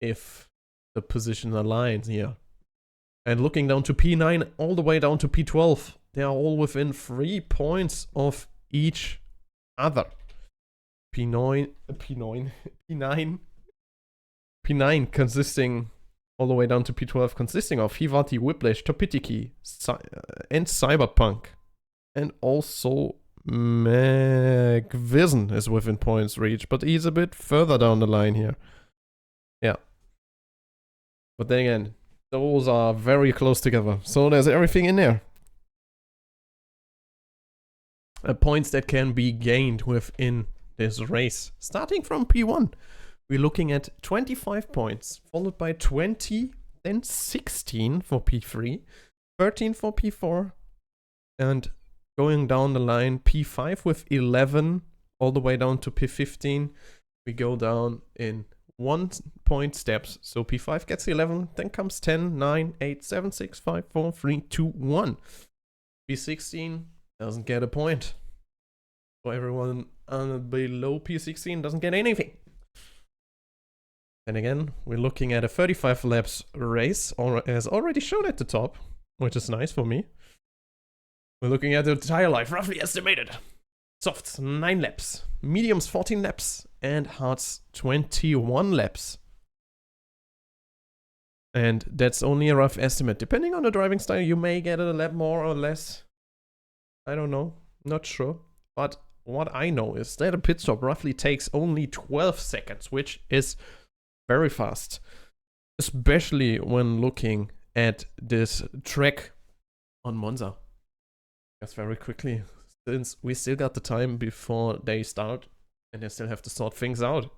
if the position aligns here. And looking down to P9 all the way down to P12, they are all within 3 points of each other. P9 consisting all the way down to P12, consisting of Hivati, Whiplash, Topitiki, and Cyberpunk. And also McVisant is within points reach, but he's a bit further down the line here. Yeah. But then again, those are very close together. So there's everything in there. Points that can be gained within this race. Starting from P1, we're looking at 25 points, followed by 20, then 16 for P3, 13 for P4, and going down the line, P5 with 11, all the way down to P15. We go down in 1 point steps. So P5 gets 11, then comes 10, 9, 8, 7, 6, 5, 4, 3, 2, 1. P16 doesn't get a point. So everyone below P16 doesn't get anything. Then again, we're looking at a 35 laps race, or as already shown at the top, which is nice for me. We're looking at the tire life, roughly estimated. Softs, 9 laps. Mediums, 14 laps. And hards, 21 laps. And that's only a rough estimate. Depending on the driving style, you may get a lap more or less. I don't know. Not sure. But what I know is that a pit stop roughly takes only 12 seconds, which is very fast. Especially when looking at this track on Monza. Just very quickly, since we still got the time before they start and they still have to sort things out.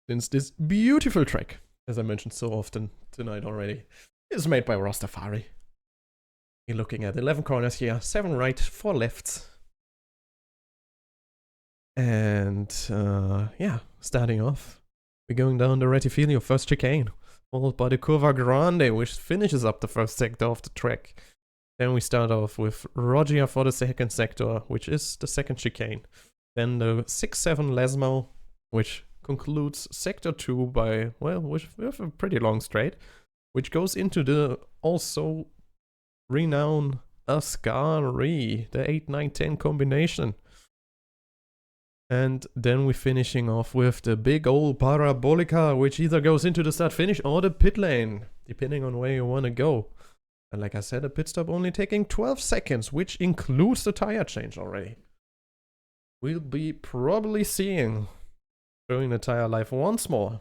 Since this beautiful track, as I mentioned so often tonight already, is made by Rastafari. You're looking at 11 corners here, 7 right, 4 left. And yeah, starting off, we're going down the Rettifilio first chicane, followed by the Curva Grande, which finishes up the first sector of the track. Then we start off with Rogia for the second sector, which is the second chicane. Then the 6-7 Lesmo, which concludes sector 2 by, well, with a pretty long straight, which goes into the also renowned Ascari, the 8, 9, 10 combination. And then we're finishing off with the big old Parabolica, which either goes into the start finish or the pit lane, depending on where you want to go. And like I said, a pit stop only taking 12 seconds, which includes the tire change already. We'll be probably showing the tire life once more.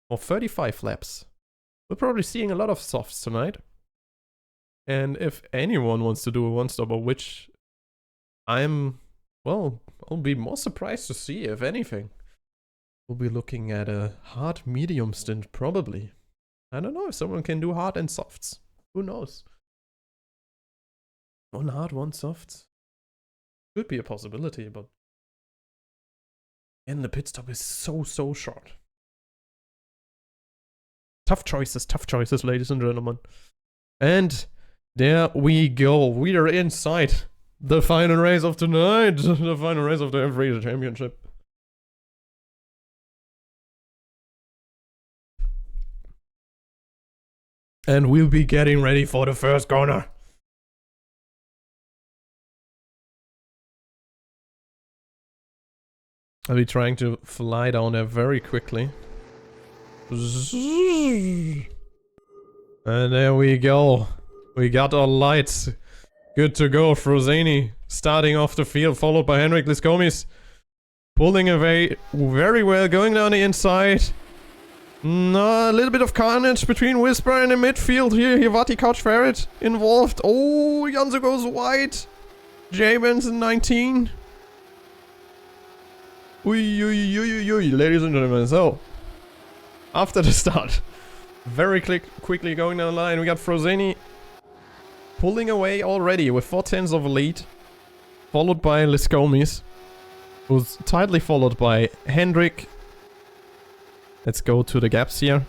Or 35 laps. We're probably seeing a lot of softs tonight. And if anyone wants to do a one-stopper, which I'll be more surprised to see, if anything. We'll be looking at a hard medium stint, probably. I don't know if someone can do hard and softs. Who knows? One hard, one soft. Could be a possibility, but... And the pit stop is so short. Tough choices, ladies and gentlemen. And there we go. We are inside the final race of tonight. The final race of the F3 Championship. And we'll be getting ready for the first corner. I'll be trying to fly down there very quickly. And there we go. We got our lights. Good to go. Frozeni starting off the field, followed by Henrik Liskomis. Pulling away very well, going down the inside. No, a little bit of carnage between Whisper and the midfield here. Hivati Couch Ferret involved. Oh, Janzo goes wide. J-Benz in 19. Ladies and gentlemen, so after the start, very quickly going down the line, we got Frozeni pulling away already with 4/10 of a lead, followed by Liskomis, who's tightly followed by Hendrik. Let's go to the gaps here.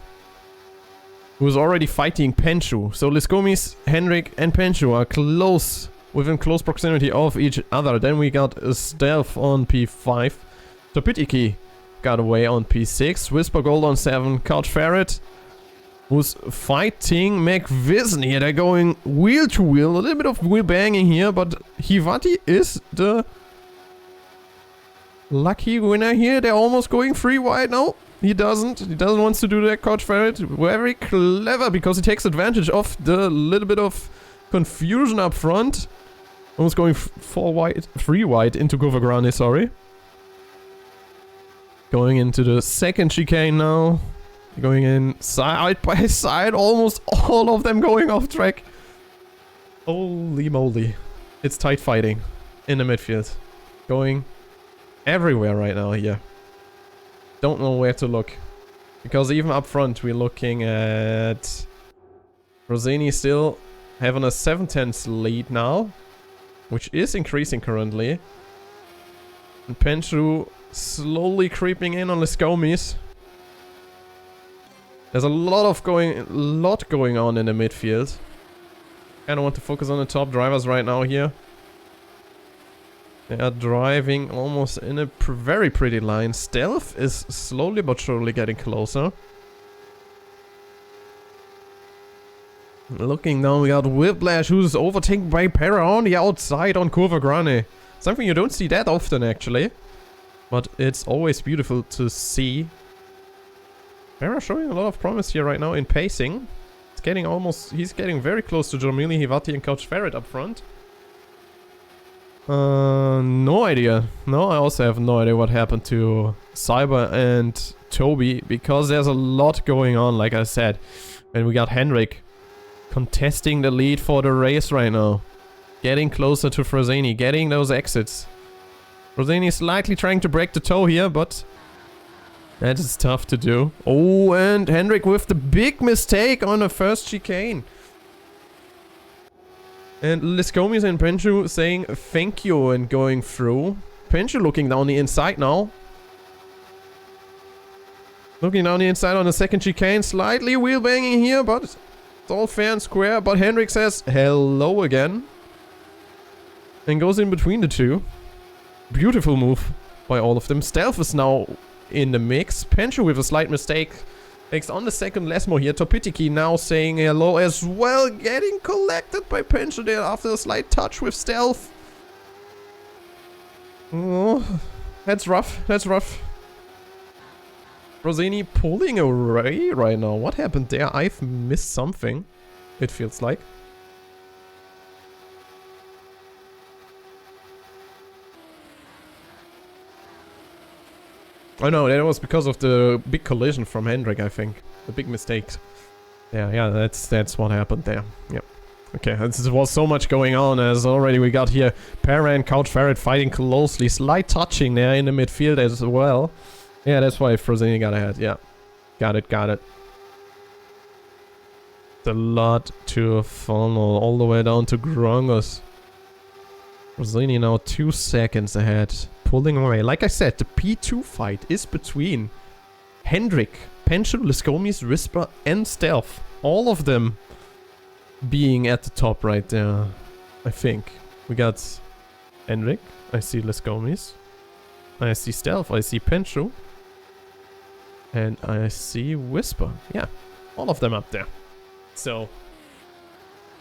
Who's already fighting Penshu. So Liskomis, Hendrik, and Penshu are close, within close proximity of each other. Then we got a Stealth on P5. Topitiki got away on P6. Whisper Gold on 7. Couch Ferret, who's fighting McVisn here. They're going wheel to wheel. A little bit of wheel banging here, but Hivati is the lucky winner here. They're almost going 3 wide now. He doesn't want to do that, Couch Ferret. Very clever, because he takes advantage of the little bit of confusion up front. Almost going 3 wide into Govagrani, sorry. Going into the second chicane now. Going in side by side. Almost all of them going off track. Holy moly. It's tight fighting in the midfield. Going everywhere right now here. Don't know where to look. Because even up front we're looking at Rosini still having a 7/10 lead now. Which is increasing currently. And Penshu slowly creeping in on Liskomis. There's a lot going on in the midfield. Kinda want to focus on the top drivers right now here. They are driving almost in a very pretty line. Stealth is slowly but surely getting closer. Looking down, we got Whiplash, who's overtaken by Para on the outside on Curva Grande. Something you don't see that often, actually. But it's always beautiful to see. Para showing a lot of promise here right now in pacing. He's getting very close to Jomili, Hivati, and Couch Ferret up front. No idea. No, I also have no idea what happened to Cyber and Toby, because there's a lot going on, like I said. And we got Henrik contesting the lead for the race right now. Getting closer to Frozeni, getting those exits. Frozeni is slightly trying to break the toe here, but that is tough to do. Oh, and Hendrik with the big mistake on the first chicane. And Liskomis and Penshu saying thank you and going through. Penshu looking down the inside now. Looking down the inside on the second chicane. Slightly wheel banging here, but it's all fair and square. But Hendrik says hello again. And goes in between the two. Beautiful move by all of them. Stealth is now in the mix. Penshu with a slight mistake. Takes on the second Lesmo here. Topitiki now saying hello as well. Getting collected by Pencho there after a slight touch with Stealth. Oh, that's rough. That's rough. Rosini pulling away right now. What happened there? I've missed something. It feels like. Oh no, that was because of the big collision from Hendrik, I think. The big mistakes. Yeah, that's what happened there. Yep. Okay, there was so much going on as already we got here Para and Couch Ferret fighting closely. Slight touching there in the midfield as well. Yeah, that's why Frozini got ahead. Yeah. Got it. It's a lot to follow all the way down to Grongos. Frozini now 2 seconds ahead. Pulling away. Like I said, the P2 fight is between Hendrik, Pencho, Lescomis, Whisper, and Stealth. All of them being at the top right there, I think. We got Hendrik. I see Lescomis. I see Stealth. I see Pencho. And I see Whisper. Yeah, all of them up there. So,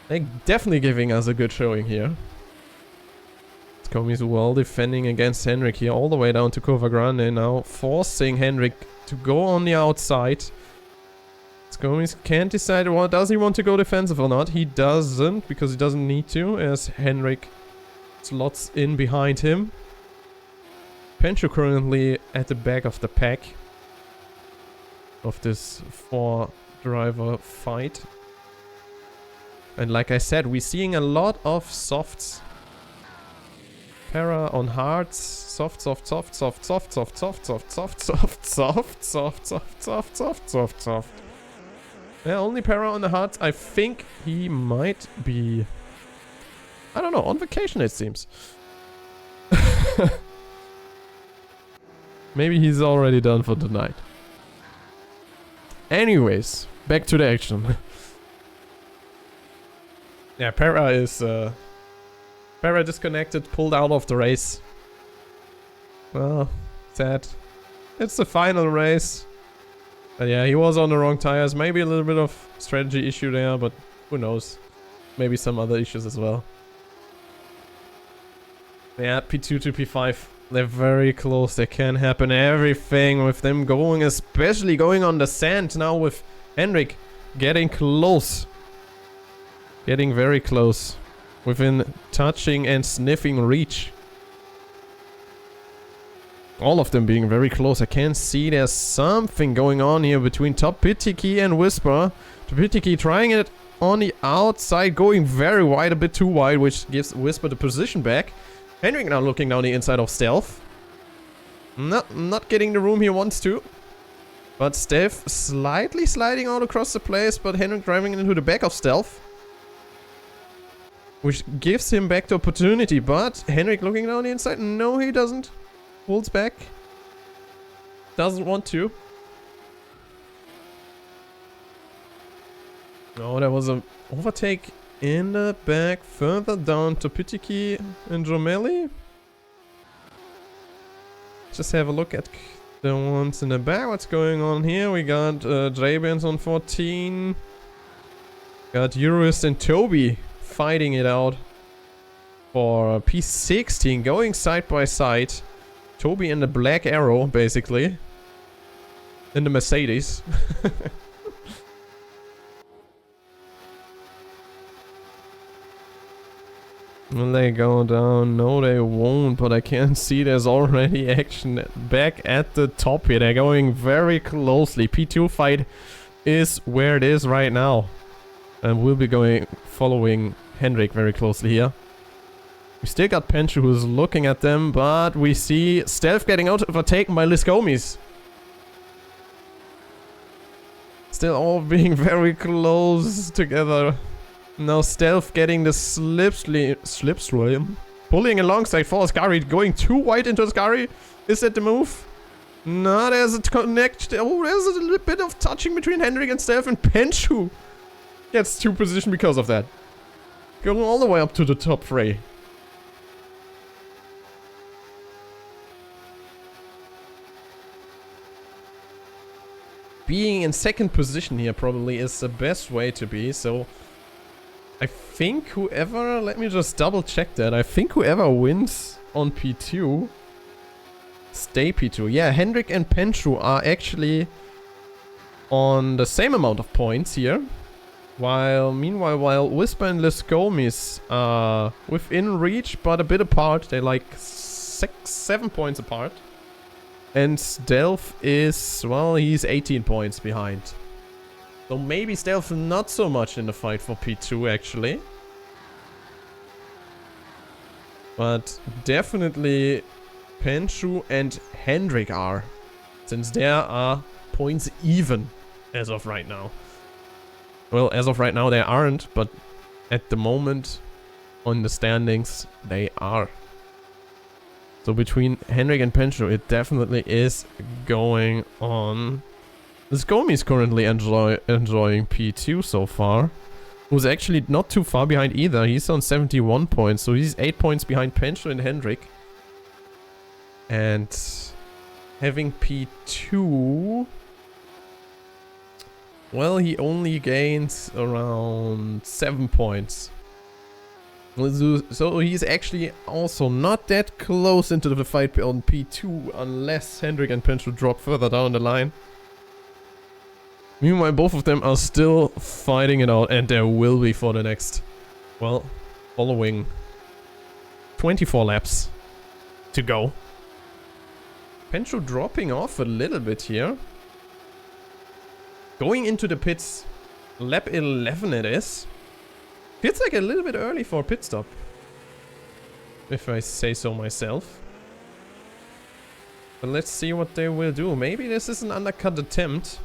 they're definitely giving us a good showing here. Comi's well defending against Hendrik here, all the way down to Cova Grande now, forcing Hendrik to go on the outside. Comis can't decide, well, does he want to go defensive or not? He doesn't, because he doesn't need to, as Hendrik slots in behind him. Pencho currently at the back of the pack of this 4-driver fight. And like I said, we're seeing a lot of softs. Para on hards, soft. Yeah, only Para on the hards. I think he might be, I don't know, on vacation it seems. Maybe he's already done for tonight. Anyways, back to the action. Yeah, Para is Para disconnected, pulled out of the race. Well, sad. It's the final race. But yeah, he was on the wrong tires. Maybe a little bit of strategy issue there, but who knows. Maybe some other issues as well. Yeah, P2 to P5. They're very close. They can happen everything with them going, especially going on the sand now with Hendrik getting close. Getting very close. Within touching and sniffing reach. All of them being very close. I can see there's something going on here between Topitiki and Whisper. Topitiki trying it on the outside, going very wide, a bit too wide, which gives Whisper the position back. Hendrik now looking down the inside of Stealth. Not getting the room he wants to. But Stealth slightly sliding out across the place, but Hendrik driving into the back of Stealth. Which gives him back the opportunity, but Hendrik looking down the inside. No, he doesn't. Pulls back. Doesn't want to. No, there was an overtake in the back. Further down to Pitiki and Jomeli. Just have a look at the ones in the back. What's going on here? We got J-Bands on 14. Got Eurus and Toby fighting it out for P16, going side by side. Toby in the black arrow, basically. In the Mercedes. Will they go down? No, they won't, but I can see there's already action back at the top here. They're going very closely. P2 fight is where it is right now. And we'll be following Hendrik very closely here. We still got Pencho who's looking at them, but we see Stealth getting overtaken by Liscomis. Still all being very close together. Now Stealth getting the slipstream. Pulling alongside for Ascari, going too wide into Ascari. Is that the move? No, there's a connection. Oh, there's a little bit of touching between Hendrik and Stealth, and Pencho gets 2 position because of that. Going all the way up to the top fray. being in second position here probably is the best way to be. So I think whoever, let me just double check that. I think whoever wins on P2 stay P2. Yeah, Hendrik and Penshu are actually on the same amount of points here. Meanwhile, Whisper and Lescomis are within reach, but a bit apart. They're like 7 points apart. And Stealth is, well, he's 18 points behind. So maybe Stealth not so much in the fight for P2 actually. But definitely Penshu and Hendrik are. Since there are points even as of right now. Well, as of right now they aren't, but at the moment on the standings they are. So between Hendrik and Penshu, it definitely is going on. Skomi is currently enjoying P2 so far. Who's actually not too far behind either. He's on 71 points, so he's 8 points behind Penshu and Hendrik. And having P2... well, he only gains around 7 points. So he's actually also not that close into the fight on P2 unless Hendrik and Penshu drop further down the line. Meanwhile, both of them are still fighting it out, and there will be for the next, well, following 24 laps to go. Penshu dropping off a little bit here. Going into the pits, lap 11 it is. Feels like a little bit early for a pit stop, if I say so myself. But let's see what they will do. Maybe this is an undercut attempt.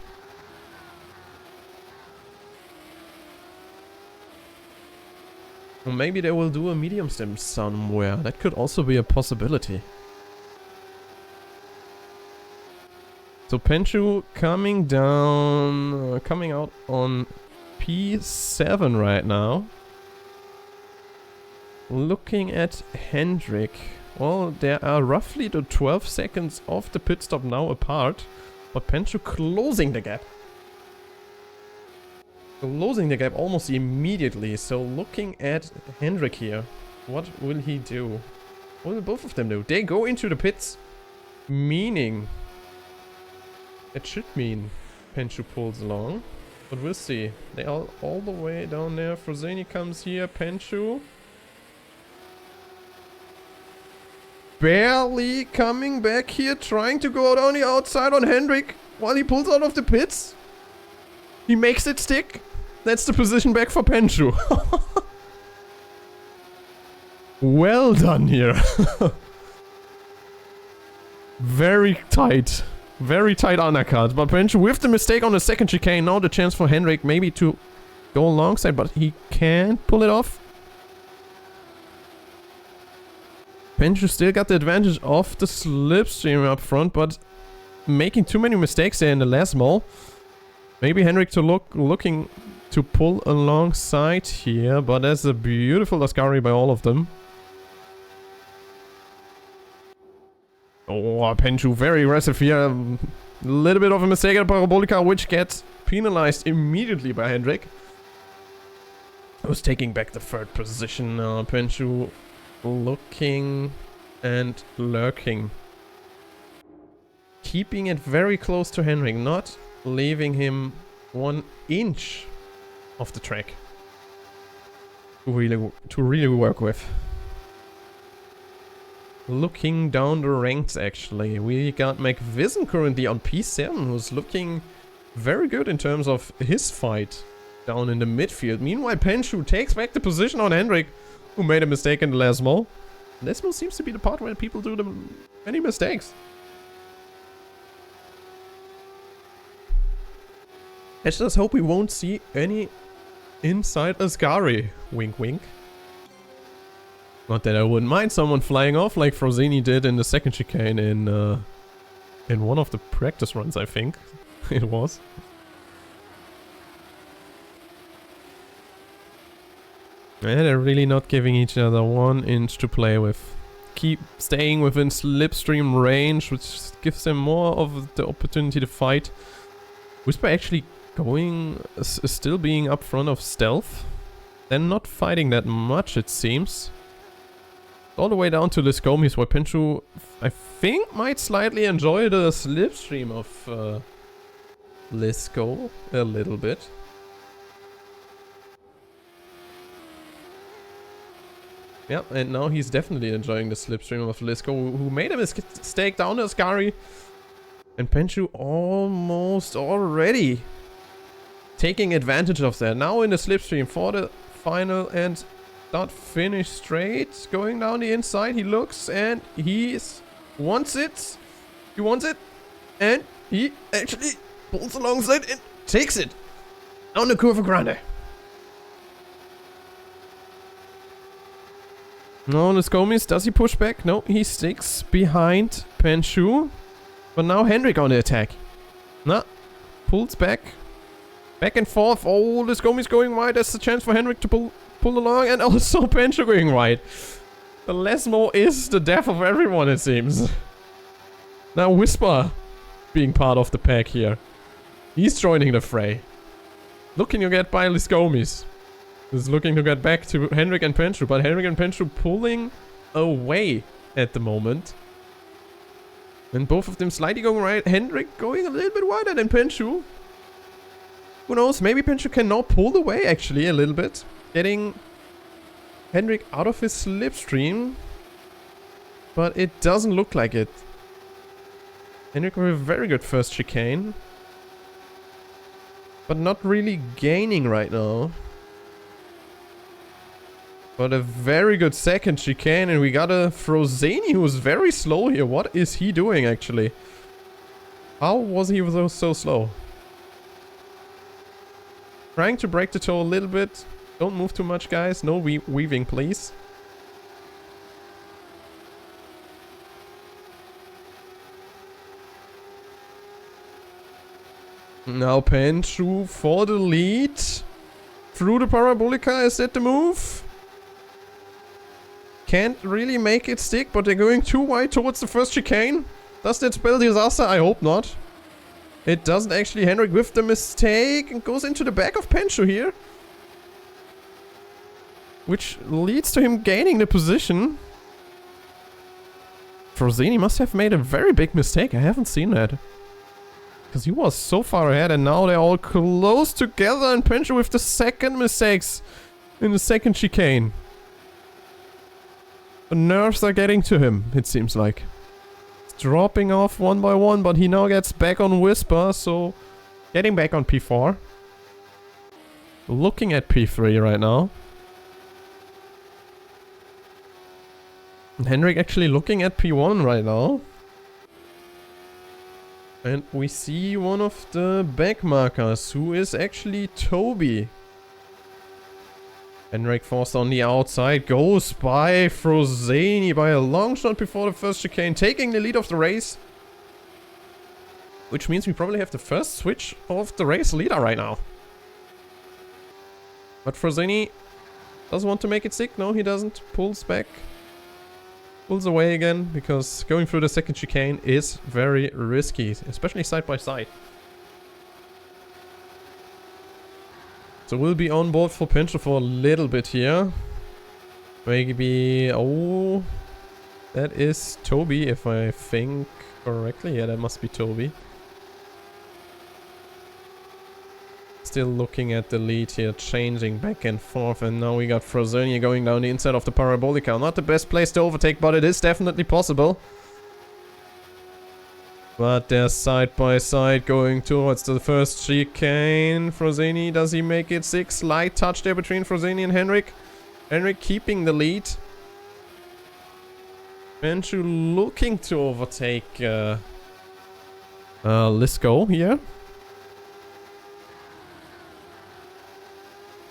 Or maybe they will do a medium stem somewhere. That could also be a possibility. So Penshu coming down, coming out on P7 right now. Looking at Hendrik, well, there are roughly the 12 seconds of the pit stop now apart, but Penshu closing the gap. Closing the gap almost immediately, so looking at Hendrik here, what will he do? What will both of them do? They go into the pits, meaning... it should mean Penshu pulls along, but we'll see. They are all the way down there. Frozeni comes here, Penshu... barely coming back here, trying to go out on the outside on Hendrik while he pulls out of the pits. He makes it stick. That's the position back for Penshu. Well done here. Very tight undercut. But Penshu with the mistake on the second chicane. Now the chance for Hendrik maybe to go alongside, but he can't pull it off. Penshu still got the advantage of the slipstream up front, but making too many mistakes there in the last mall. Maybe Hendrik looking to pull alongside here, but that's a beautiful Ascari by all of them. Oh, Penshu very aggressive here. A little bit of a mistake at Parabolica, which gets penalized immediately by Hendrik. Who's taking back the third position now. Penshu looking and lurking. Keeping it very close to Hendrik, not leaving him 1 inch off the track to really work with. Looking down the ranks actually, we got McVision currently on P7, who's looking very good in terms of his fight down in the midfield. Meanwhile, Penshu takes back the position on Hendrik, who made a mistake in the last mall. This mall seems to be the part where people do many mistakes. Let's just hope we won't see any inside Ascari. Wink wink. Not that I wouldn't mind someone flying off like Frozeni did in the second chicane in one of the practice runs, I think. It was. Yeah, they're really not giving each other 1 inch to play with. Keep staying within slipstream range, which gives them more of the opportunity to fight. Whisper actually going... still being up front of Stealth. They're not fighting that much, it seems. All the way down to Liscomis, where Pinshu, I think, might slightly enjoy the slipstream of Lisco a little bit. Yeah, and now he's definitely enjoying the slipstream of Lisco, who made a mistake down to Ascari. And Pinshu almost already taking advantage of that. Now in the slipstream for the final and start finish straight. Going down the inside, he looks and he wants it. He wants it. And he actually pulls alongside and takes it. Down the Curva Grande. No, Liscomis, does he push back? No, he sticks behind Pinshu. But now Hendrik on the attack. Nah, pulls back. Back and forth. Oh, Liscomis going wide. There's a chance for Hendrik to pull along. And also Pinshu going wide. The Lesmo is the death of everyone, it seems. Now Whisper being part of the pack here. He's joining the fray. Looking to get by Liscomis. Is looking to get back to Hendrik and Pinshu, but Hendrik and Pinshu pulling away at the moment. And both of them slightly going right. Hendrik going a little bit wider than Pinshu. Who knows, maybe Pinshu can now pull away actually a little bit. Getting Hendrik out of his slipstream. But it doesn't look like it. Hendrik with a very good first chicane. But not really gaining right now. But a very good second chicane, and we got a Frozeni who was very slow here. What is he doing actually? How was he so slow? Trying to break the toe a little bit. Don't move too much, guys. No weaving, please. Now Pinshu for the lead. Through the Parabolica, is that the move? Can't really make it stick, but they're going too wide towards the first chicane. Does that spell disaster? I hope not. It doesn't actually. Hendrik with the mistake and goes into the back of Pinshu here. Which leads to him gaining the position. Frozeni must have made a very big mistake. I haven't seen that. Because he was so far ahead and now they're all close together and Pinshu with the second mistakes in the second chicane. The nerves are getting to him, it seems like. It's dropping off one by one, but he now gets back on Whisper, so getting back on P4. Looking at P3 right now. And Hendrik actually looking at P1 right now. And we see one of the back markers, who is actually Toby. Hendrik forced on the outside, goes by Frozeni by a long shot before the first chicane, taking the lead of the race. Which means we probably have the first switch of the race leader right now. But Frozeni doesn't want to make it stick. No, he doesn't. Pulls back. Pulls away again, because going through the second chicane is very risky, especially side by side. So we'll be on board for Pinshu for a little bit here. Maybe... oh... that is Toby, if I think correctly. Yeah, that must be Toby. Still looking at the lead here, changing back and forth. And now we got Frozeni going down the inside of the Parabolica. Not the best place to overtake, but it is definitely possible. But they're side by side going towards the first chicane. Frozeni, does he make it? Light touch there between Frozeni and Hendrik. Hendrik keeping the lead. Pinshu looking to overtake Lisco here.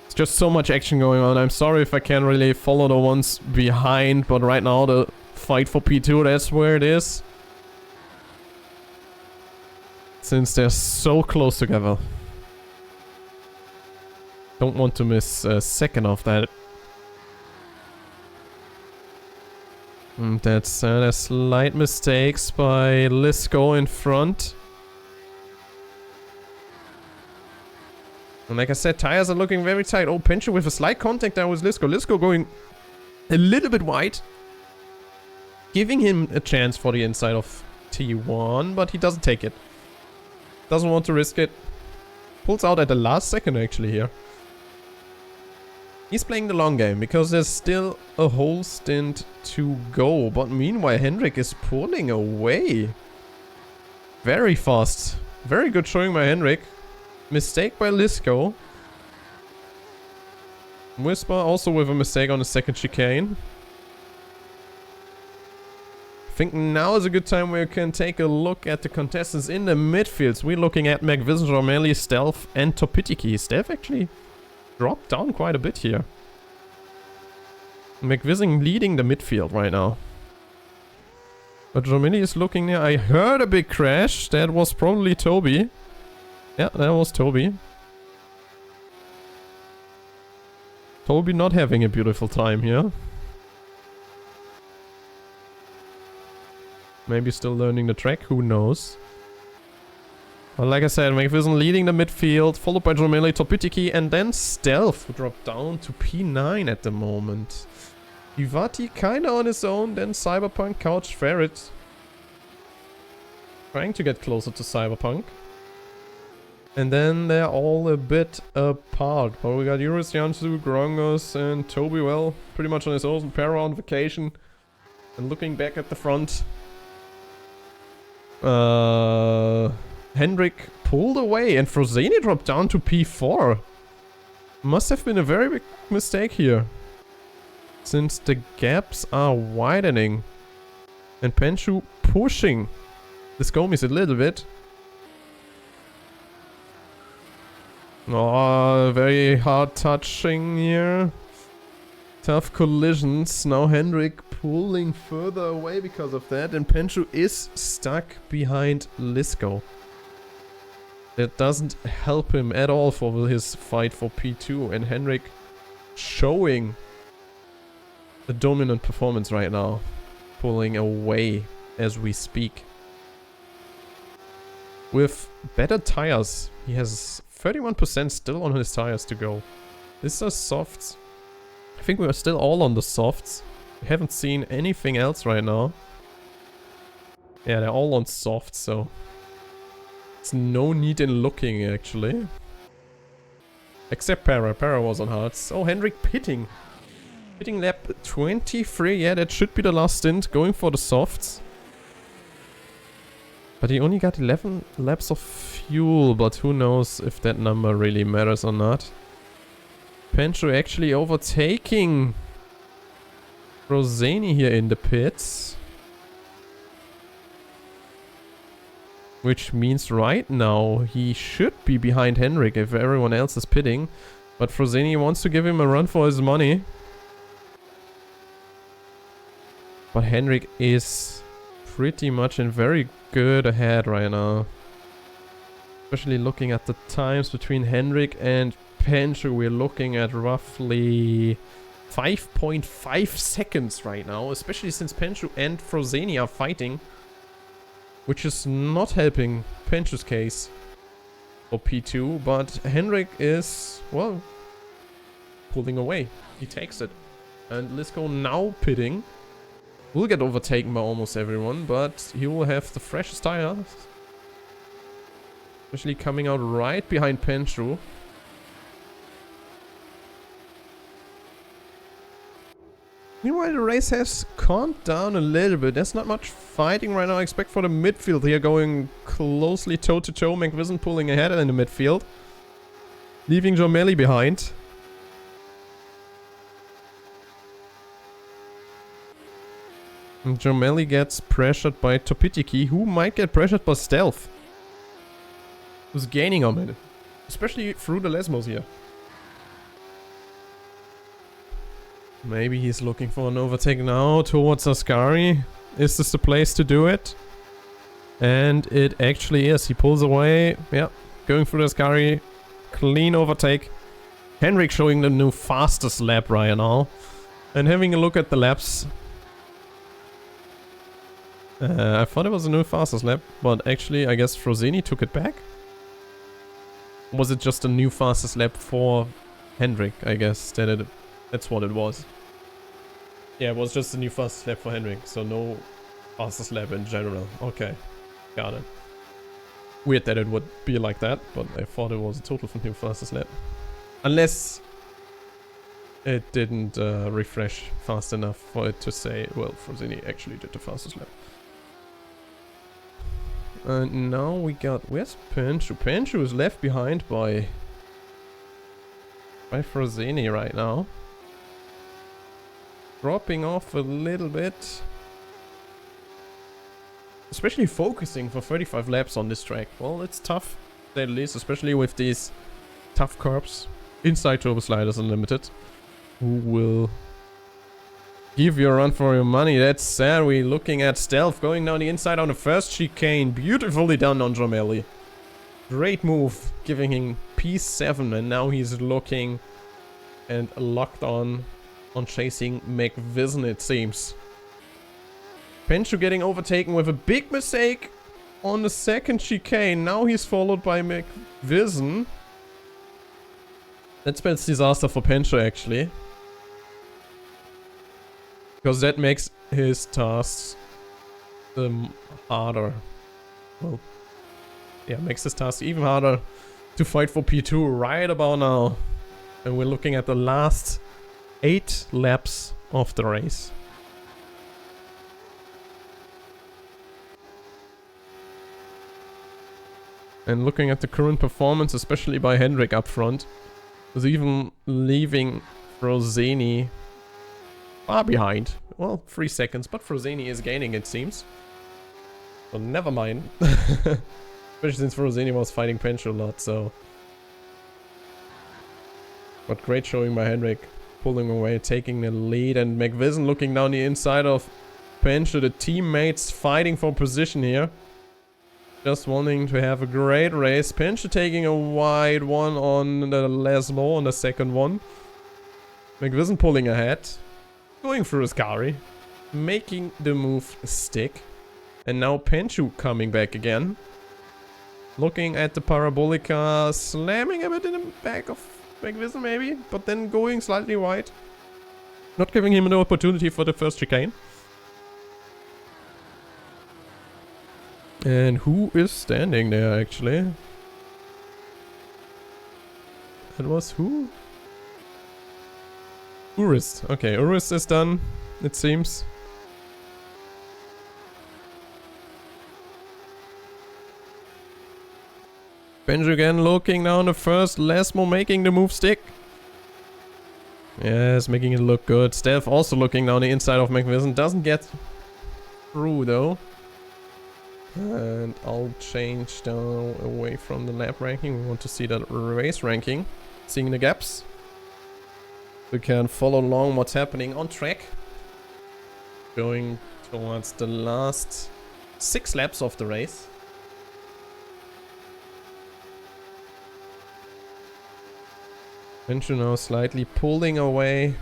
It's just so much action going on. I'm sorry if I can't really follow the ones behind, but right now the fight for P2, that's where it is. Since they're so close together. Don't want to miss a second of that. And that's there's slight mistakes by Lisco in front. And like I said, tires are looking very tight. Oh, Pencho with a slight contact there with Lisco. Lisco going a little bit wide. Giving him a chance for the inside of T1, but he doesn't take it. Doesn't want to risk it. Pulls out at the last second actually here. He's playing the long game because there's still a whole stint to go. But meanwhile, Hendrik is pulling away. Very fast. Very good showing by Hendrik. Mistake by Lisco. Whisper also with a mistake on the second chicane. I think now is a good time where we can take a look at the contestants in the midfields. We're looking at McVision, Romeli, Stealth and Topitiki. Stealth actually dropped down quite a bit here. McVision leading the midfield right now. But Romeli is looking there. I heard a big crash. That was probably Toby. Yeah, that was Toby. Toby not having a beautiful time here. Maybe still learning the track, who knows. But like I said, McVision leading the midfield, followed by Romeli, Topitiki, and then Stealth, who dropped down to P9 at the moment. Ivati kinda on his own, then Cyberpunk, Couch, Ferret. Trying to get closer to Cyberpunk. And then they're all a bit apart. But we got Eurus, Jansu, Grongos, and Toby, well, pretty much on his own. Para on vacation. And looking back at the front. Hendrik pulled away and Frozeni dropped down to P4. Must have been a very big mistake here. Since the gaps are widening. And Penshu pushing the Skomies a little bit. Oh, very hard touching here. Tough collisions. Now Hendrik pulling further away because of that. And Penshu is stuck behind Lisco. That doesn't help him at all for his fight for P2. And Hendrik showing a dominant performance right now. Pulling away as we speak. With better tires. He has 31% still on his tires to go. This is softs. I think we are still all on the softs. We haven't seen anything else right now. Yeah, they're all on softs, so it's no need in looking actually. Except Para. Para was on hards. Oh, Hendrik pitting. Pitting lap 23. Yeah, that should be the last stint. Going for the softs. But he only got 11 laps of fuel, but who knows if that number really matters or not. Pencho actually overtaking Roseni here in the pits. Which means right now he should be behind Hendrik if everyone else is pitting. But Frozeni wants to give him a run for his money. But Hendrik is pretty much in very good ahead right now. Especially looking at the times between Hendrik and Pencho, we're looking at roughly 5.5 seconds right now. Especially since Pencho and Frozeni are fighting. Which is not helping Pencho's case for P2. But Hendrik is, well, pulling away. He takes it. And Lisco now pitting. Will get overtaken by almost everyone, but he will have the freshest tires. Especially coming out right behind Pencho. Meanwhile, the race has calmed down a little bit. There's not much fighting right now, except for the midfield here going closely toe-to-toe. McVision pulling ahead in the midfield. Leaving Jomeli behind. And Jomeli gets pressured by Topitiki, who might get pressured by Stealth. Who's gaining on it. Especially through the Lesmos here. Maybe he's looking for an overtake now towards Ascari. Is this the place to do it? And it actually is. He pulls away. Yeah, going through the Ascari. Clean overtake. Hendrik showing the new fastest lap right now. And having a look at the laps. I thought it was a new fastest lap, but actually I guess Frozeni took it back. Was it just a new fastest lap for Hendrik, I guess, that's what it was. Yeah, it was just a new fastest lap for Hendrik, so no fastest lap in general. Okay, got it. Weird that it would be like that, but I thought it was a total for new fastest lap. Unless it didn't refresh fast enough for it to say, well, Frosini actually did the fastest lap. And now we got... Where's Penchu? Penchu is left behind by Frosini right now. Dropping off a little bit. Especially focusing for 35 laps on this track. Well, it's tough, to say the least, especially with these tough curbs. Inside turbo sliders unlimited. Who will give you a run for your money. That's sad. We're looking at Stealth going down the inside on the first chicane. Beautifully done on Jomelli. Great move, giving him P7, and now he's looking and locked on chasing McVision, it seems. Penchu getting overtaken with a big mistake on the second chicane. Now he's followed by McVision. That spells disaster for Penchu, actually. Because that makes his tasks harder. Well, yeah, makes his task even harder to fight for P2 right about now. And we're looking at the last 8 laps of the race. And looking at the current performance, especially by Hendrik up front, is even leaving Frosini far behind. Well, 3 seconds, but Frosini is gaining, it seems. So never mind. Especially since Frosini was fighting Penchu a lot, so... But great showing by Hendrik. Pulling away, taking the lead, and McVision looking down the inside of Penchu. The teammates fighting for position here. Just wanting to have a great race. Penchu taking a wide one on the Lesmo on the second one. McVision pulling ahead. Going through Ascari. Making the move stick. And now Penchu coming back again. Looking at the Parabolica. Slamming a bit in the back of McVision maybe. But then going slightly wide. Not giving him an opportunity for the first chicane. And who is standing there, actually? That was who? Urist. Okay, Urist is done, it seems. Penchu again looking down the first. Lesmo making the move stick. Yes, making it look good. Stealth also looking down the inside of McVision. Doesn't get through, though. And I'll change down away from the lap ranking. We want to see the race ranking. Seeing the gaps. We can follow along what's happening on track. Going towards the last 6 laps of the race. Penchu now slightly pulling away.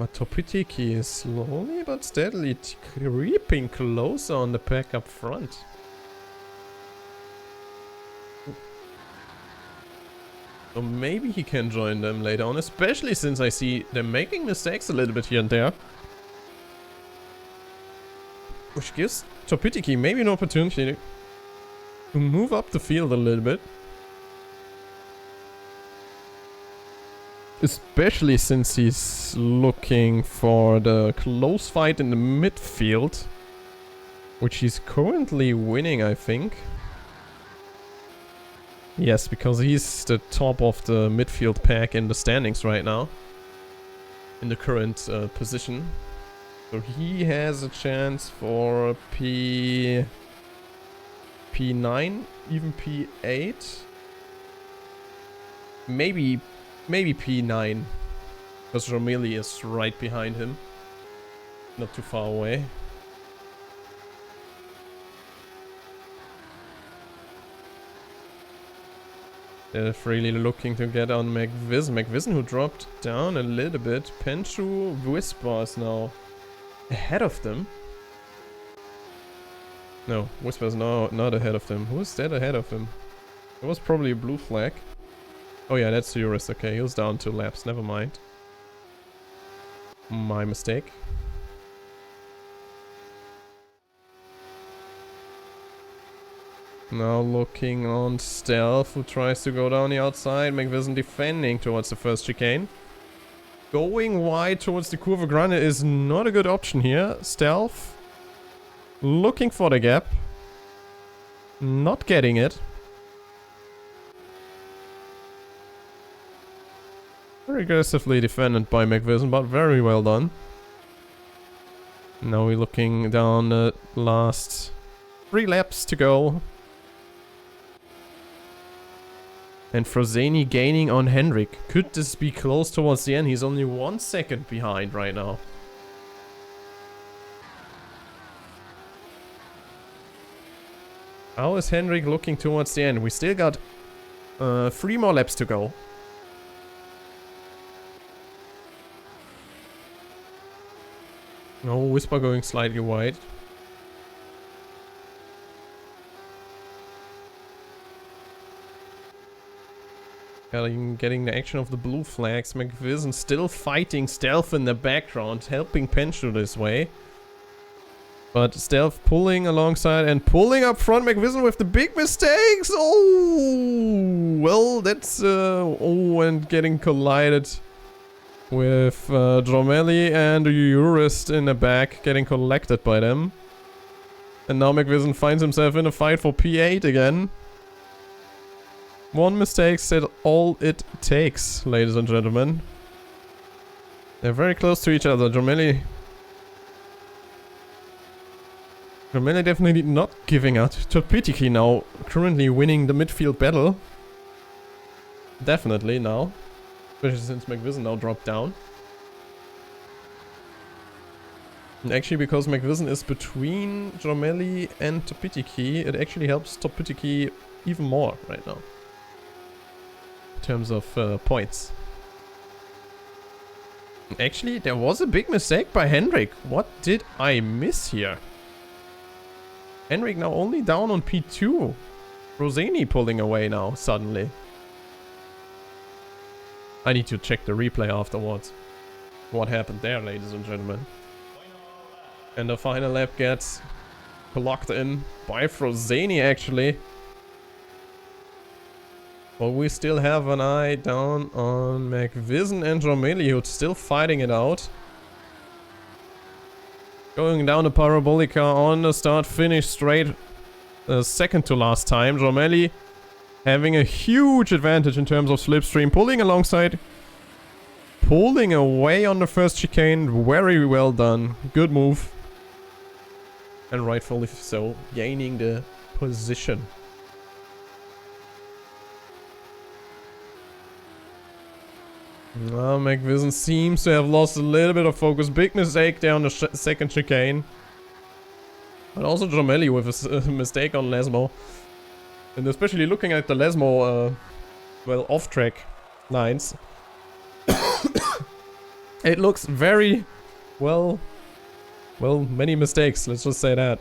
Matopitiki is slowly but steadily creeping closer on the pack up front. So maybe he can join them later on, especially since I see them making mistakes a little bit here and there. Which gives Topitiki maybe an opportunity to move up the field a little bit. Especially since he's looking for the close fight in the midfield. Which he's currently winning, I think. Yes, because he's the top of the midfield pack in the standings right now. In the current position. So he has a chance for P9, even P8. Maybe P9. Because Romili is right behind him. Not too far away. They're really looking to get on McVision. McVision who dropped down a little bit. Penchu Whisper is now ahead of them. No, Whisper's not ahead of them. Who's that ahead of him? It was probably a blue flag. Oh yeah, that's Eurus. Okay, he was down 2 laps. Never mind. My mistake. Now looking on Stealth, who tries to go down the outside. McVision defending towards the first chicane. Going wide towards the Curva Grande is not a good option here. Stealth looking for the gap. Not getting it. Very aggressively defended by McVision, but very well done. Now we're looking down the last 3 laps to go. And Frozeni gaining on Hendrik. Could this be close towards the end? He's only 1 second behind right now. How is Hendrik looking towards the end? We still got 3 more laps to go. No, Whisper going slightly wide. Getting the action of the blue flags. McVision still fighting Stealth in the background, helping Penshu this way. But Stealth pulling alongside and pulling up front. McVision with the big mistakes. Oh, well, that's and getting collided with Dromelli and Eurist in the back, getting collected by them. And now McVision finds himself in a fight for P8 again. 1 mistake said all it takes, ladies and gentlemen. They're very close to each other. Dromelli definitely not giving out. Topitiki now currently winning the midfield battle. Definitely now. Especially since McVision now dropped down. And actually because McVision is between Dromelli and Topitiki, it actually helps Topitiki even more right now. In terms of points. Actually, there was a big mistake by Hendrik. What did I miss here? Hendrik now only down on P2. Roseni pulling away now, suddenly. I need to check the replay afterwards. What happened there, ladies and gentlemen. And the final lap gets blocked in by Frozeni, actually. But we still have an eye down on McVision and Dromelli, who's still fighting it out. Going down the Parabolica on the start-finish straight. Second to last time. Dromelli having a huge advantage in terms of slipstream. Pulling alongside. Pulling away on the first chicane. Very well done. Good move. And rightfully so. Gaining the position. Well, McVision seems to have lost a little bit of focus. Big mistake there on the second chicane. But also Dromelli with a mistake on Lesmo. And especially looking at the Lesmo, well, off-track lines. It looks very, well, many mistakes, let's just say that.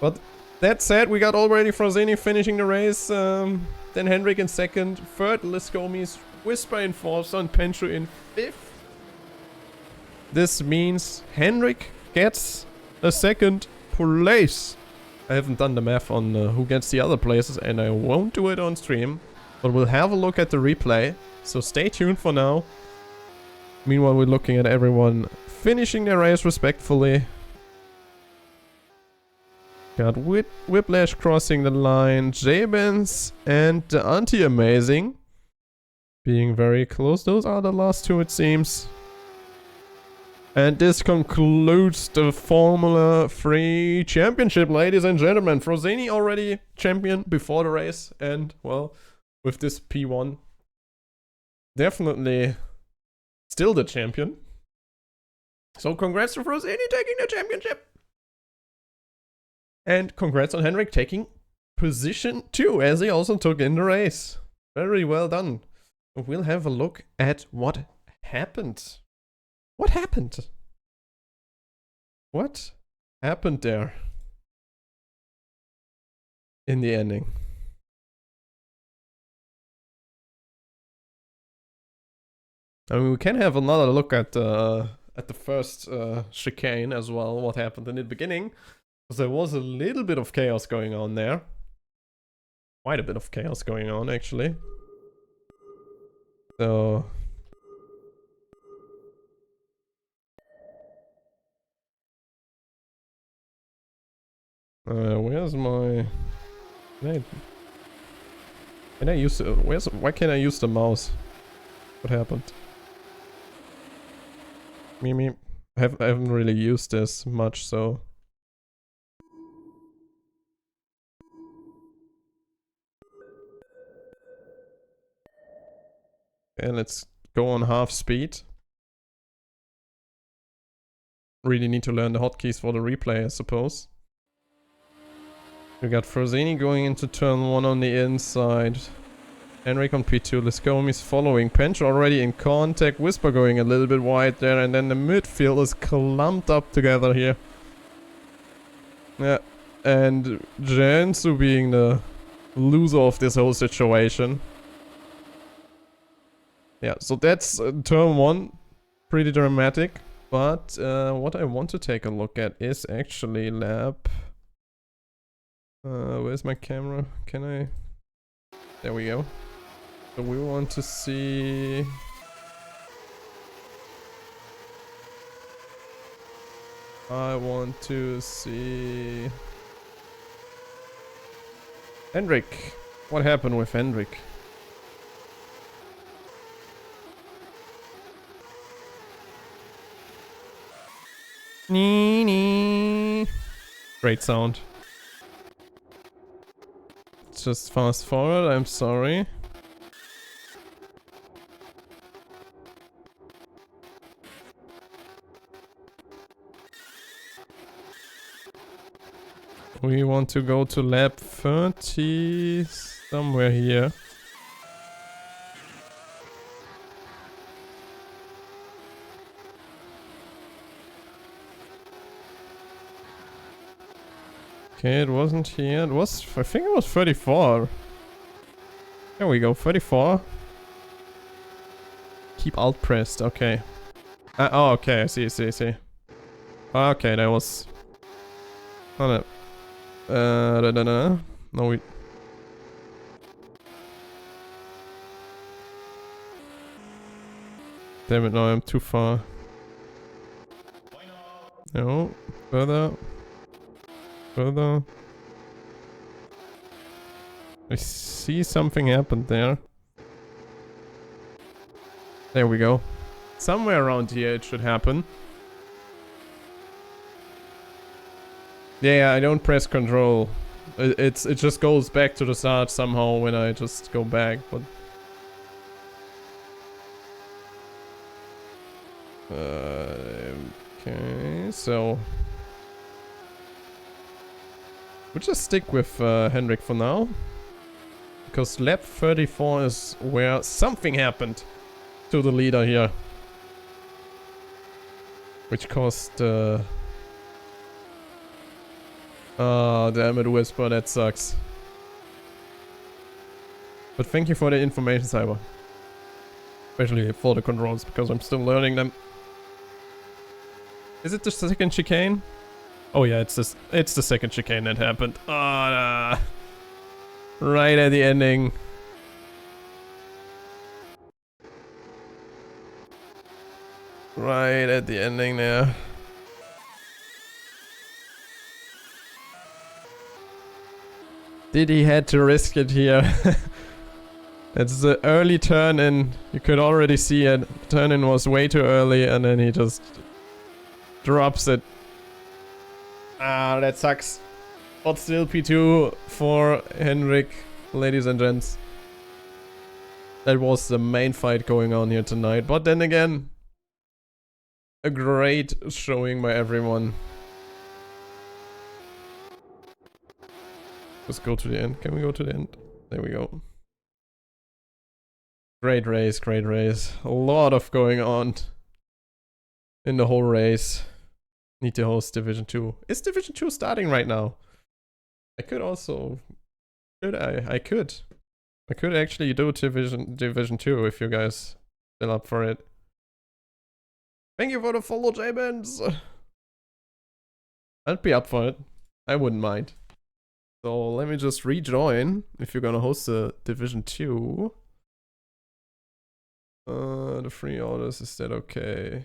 But that said, we got already Frozeni finishing the race. Then Hendrik in second. Third, Liscomis. Whisper in fourth, and Penshu in fifth. This means Hendrik gets a second place. I haven't done the math on who gets the other places, and I won't do it on stream. But we'll have a look at the replay, so stay tuned for now. Meanwhile, we're looking at everyone finishing their race respectfully. Got Whiplash crossing the line, Jabens and the Anti-Amazing being very close. Those are the last 2, it seems. And this concludes the Formula 3 Championship, ladies and gentlemen. Frozeni already champion before the race, and, well, with this P1, definitely still the champion. So congrats to Frozeni taking the championship. And congrats on Hendrik taking position 2, as he also took in the race. Very well done. We'll have a look at what happened. What happened? What happened there? in the ending. I mean, we can have another look at the first chicane as well, what happened in the beginning. Because there was a little bit of chaos going on there. Quite a bit of chaos going on, actually. So... where's my... Can I use... why can't I use the mouse? What happened? Me. I haven't really used this much, so... Okay, let's go on half speed. Really need to learn the hotkeys for the replay, I suppose. We got Frozini going into turn 1 on the inside. Henrik on P2, Lescomi's following. Pench already in contact. Whisper going a little bit wide there, and then the midfield is clumped up together here. Yeah, and Jansu being the loser of this whole situation. Yeah, so that's turn 1. Pretty dramatic. But what I want to take a look at is actually lap... where's my camera? Can I... There we go. So we want to see... I want to see... Hendrik. What happened with Hendrik? Nee. Great sound. Just fast forward, I'm sorry. We want to go to lap 30 somewhere here. Okay, it wasn't here. It was, I think it was 34. There we go, 34. Keep alt pressed, okay. Oh, okay, I see. Okay, that was... Oh, no. No, we... Damn it, no, I'm too far. No, further. I see something happened there. There we go. Somewhere around here it should happen. Yeah, I don't press control. It just goes back to the start somehow when I just go back, but... okay, so... We'll just stick with Hendrik for now. Because lap 34 is where something happened to the leader here. Which caused... oh, damn it, Whisper, that sucks. But thank you for the information, Cyber. Especially for the controls, because I'm still learning them. Is it the second chicane? Oh yeah, it's the second chicane that happened. Oh, right at the ending. Right at the ending there. Did he had to risk it here? It's the early turn in. You could already see it. Turn in was way too early and then he just drops it. Ah, that sucks. But still P2 for Henrik, ladies and gents. That was the main fight going on here tonight. But then again, a great showing by everyone. Let's go to the end. Can we go to the end? There we go. Great race, great race. A lot of going on in the whole race. Need to host Division 2. Is Division 2 starting right now? I could also I could. I could actually do Division 2 if you guys still up for it. Thank you for the follow, J-Benz. I'd be up for it. I wouldn't mind. So let me just rejoin if you're gonna host a Division 2. The free orders, is that okay?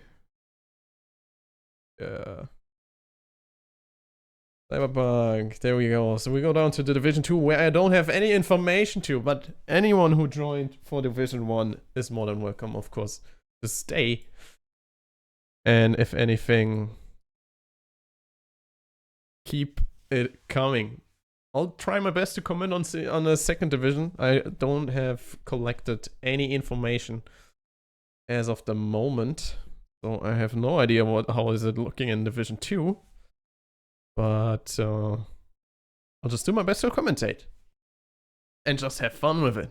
Yeah. Cyberpunk, there we go. So we go down to the Division 2 where I don't have any information to, but anyone who joined for Division 1 is more than welcome, of course, to stay. And if anything, keep it coming. I'll try my best to comment on the second division. I don't have collected any information as of the moment, so I have no idea how is it looking in Division 2. But I'll just do my best to commentate and just have fun with it.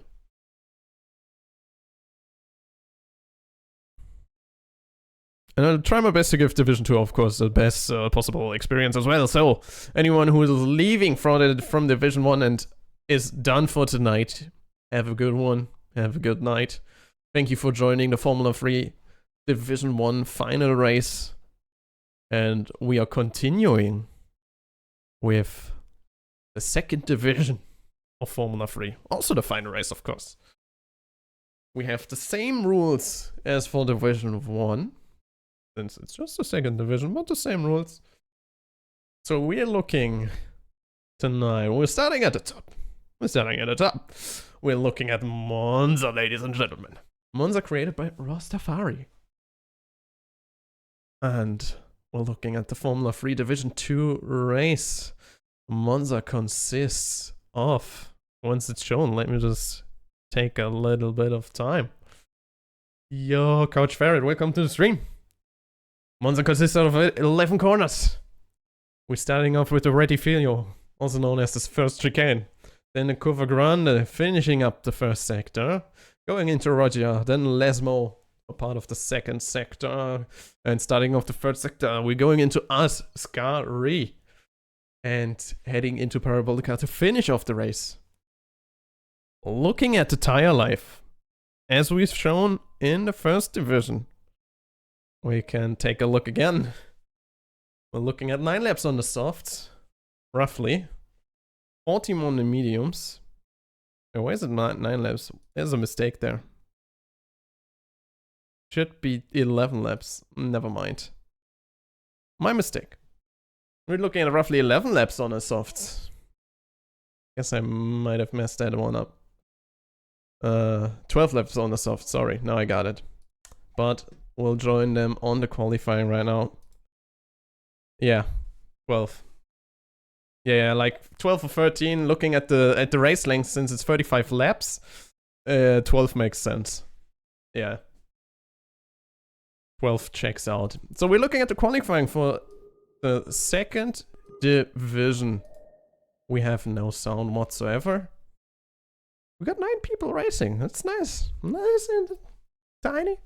And I'll try my best to give Division 2, of course, the best possible experience as well. So, anyone who is leaving from Division 1 and is done for tonight, have a good one. Have a good night. Thank you for joining the Formula 3 Division 1 final race. And we are continuing with the second division of Formula 3. Also the final race, of course. We have the same rules as for Division 1. Since it's just the second division, but the same rules. So we're looking tonight. We're starting at the top. We're looking at Monza, ladies and gentlemen. Monza created by Rastafari. And we're looking at the Formula 3 Division 2 race. Monza consists of, once it's shown, let me just take a little bit of time. Yo, Couch Ferret, welcome to the stream. Monza consists of 11 corners. We're starting off with the Rettifilo, also known as the first chicane. Then the Curva Grande, finishing up the first sector. Going into Roggia, then Lesmo, a part of the second sector. And starting off the third sector, we're going into Ascari. And heading into Parabolica to finish off the race. Looking at the tire life, as we've shown in the first division, we can take a look again. We're looking at 9 laps on the softs, roughly. 14 on the mediums. Oh, where's it 9 laps? There's a mistake there. Should be 11 laps. Never mind. My mistake. We're looking at roughly 11 laps on the softs. Guess I might have messed that one up. 12 laps on the softs, sorry. Now I got it. But we'll join them on the qualifying right now. Yeah, 12. Yeah, like 12 or 13. Looking at the race length, since it's 35 laps, 12 makes sense. Yeah, 12 checks out. So we're looking at the qualifying for the second division. We have no sound whatsoever. We got 9 people racing. That's nice, nice and tiny.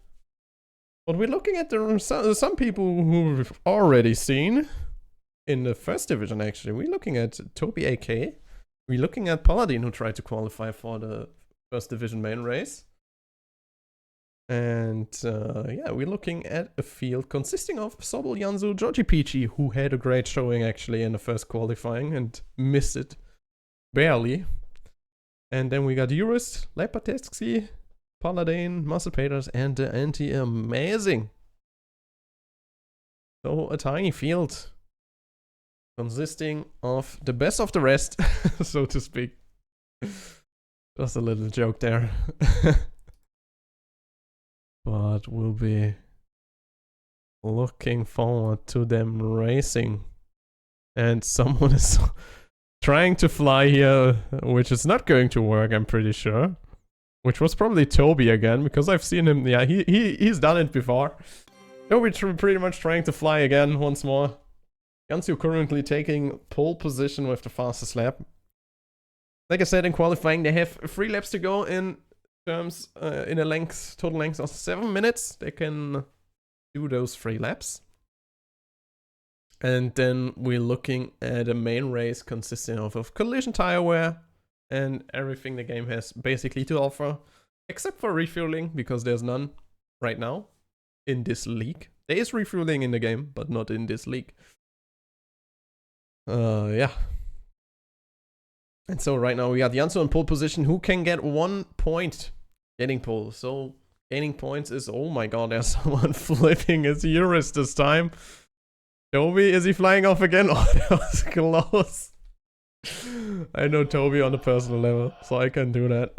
But we're looking at some people who we've already seen in the first division, actually. We're looking at Toby AK. We're looking at Paladin, who tried to qualify for the first division main race. And yeah, we're looking at a field consisting of Sobol, Yanzu, Georgie Peachy, who had a great showing, actually, in the first qualifying and missed it barely. And then we got Urus, Lepatetsky, Paladin, Muscle Paters, and the Anti-Amazing. So a tiny field consisting of the best of the rest, so to speak. Just a little joke there. But we'll be looking forward to them racing. And someone is trying to fly here, which is not going to work, I'm pretty sure. Which was probably Toby again, because I've seen him. Yeah, he's done it before. Toby pretty much trying to fly again once more. Gansu currently taking pole position with the fastest lap. Like I said, in qualifying, they have 3 laps to go in terms in a total length of 7 minutes. They can do those 3 laps. And then we're looking at a main race consisting of collision tire wear and everything the game has basically to offer, except for refueling, because there's none right now in this league. There is refueling in the game, but not in this league. Yeah. And so right now we got Jansu in pole position, who can get 1 point getting pole. So gaining points is, oh my god, there's someone flipping his Eurus this time. Toby, is he flying off again? Oh, that was close. I know Toby on a personal level, so I can do that.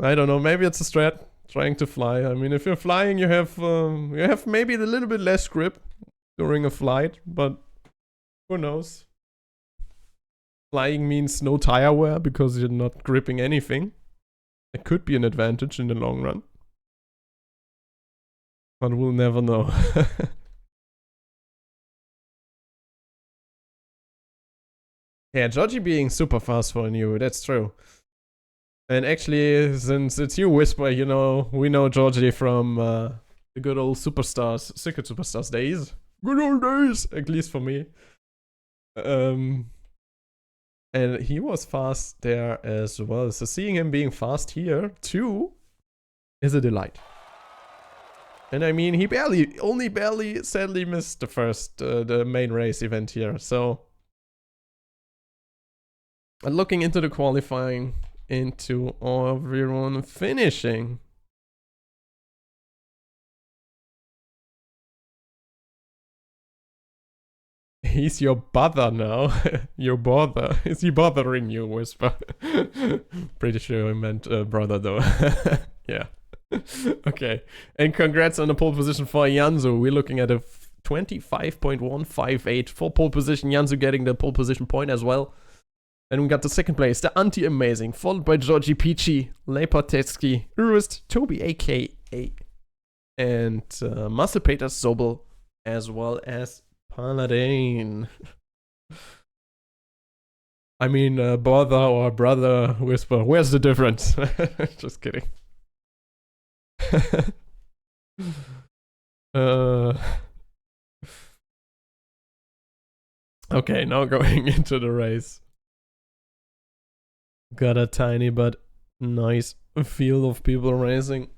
I don't know, maybe it's a strat, trying to fly. I mean, if you're flying, you have maybe a little bit less grip during a flight, but who knows? Flying means no tire wear because you're not gripping anything. It could be an advantage in the long run. But we'll never know. Yeah, Georgie being super fast for a new, that's true. And actually, since it's you, Whisper, you know, we know Georgie from the good old Superstars, Secret Superstars days. Good old days, at least for me. And he was fast there as well. So seeing him being fast here, too, is a delight. And I mean, he only barely, sadly missed the first, the main race event here. So, and looking into the qualifying, into everyone finishing. He's your bother now. Your bother. Is he bothering you, Whisper? Pretty sure I meant brother though. Yeah. Okay. And congrats on the pole position for Jansu. We're looking at a 25.158 for pole position. Jansu getting the pole position point as well. And we got the second place, the Anti-Amazing, followed by Georgie Peachy, Lepotetsky, Urist, Toby aka, and Muscle Peter Sobel, as well as Paladin. I mean, bother or brother Whisper, where's the difference? Just kidding. Okay, now going into the race. Got a tiny but nice field of people racing.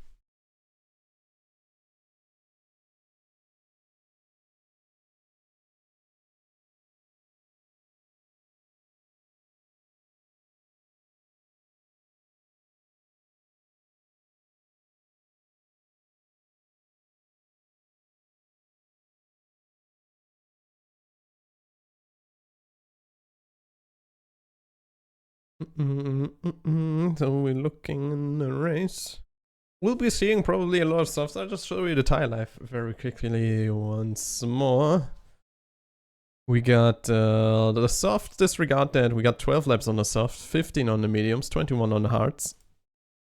So we're looking in the race. We'll be seeing probably a lot of stuff, so I'll just show you the tire life very quickly once more. We got the soft, disregard that. We got 12 laps on the soft, 15 on the mediums, 21 on the hards.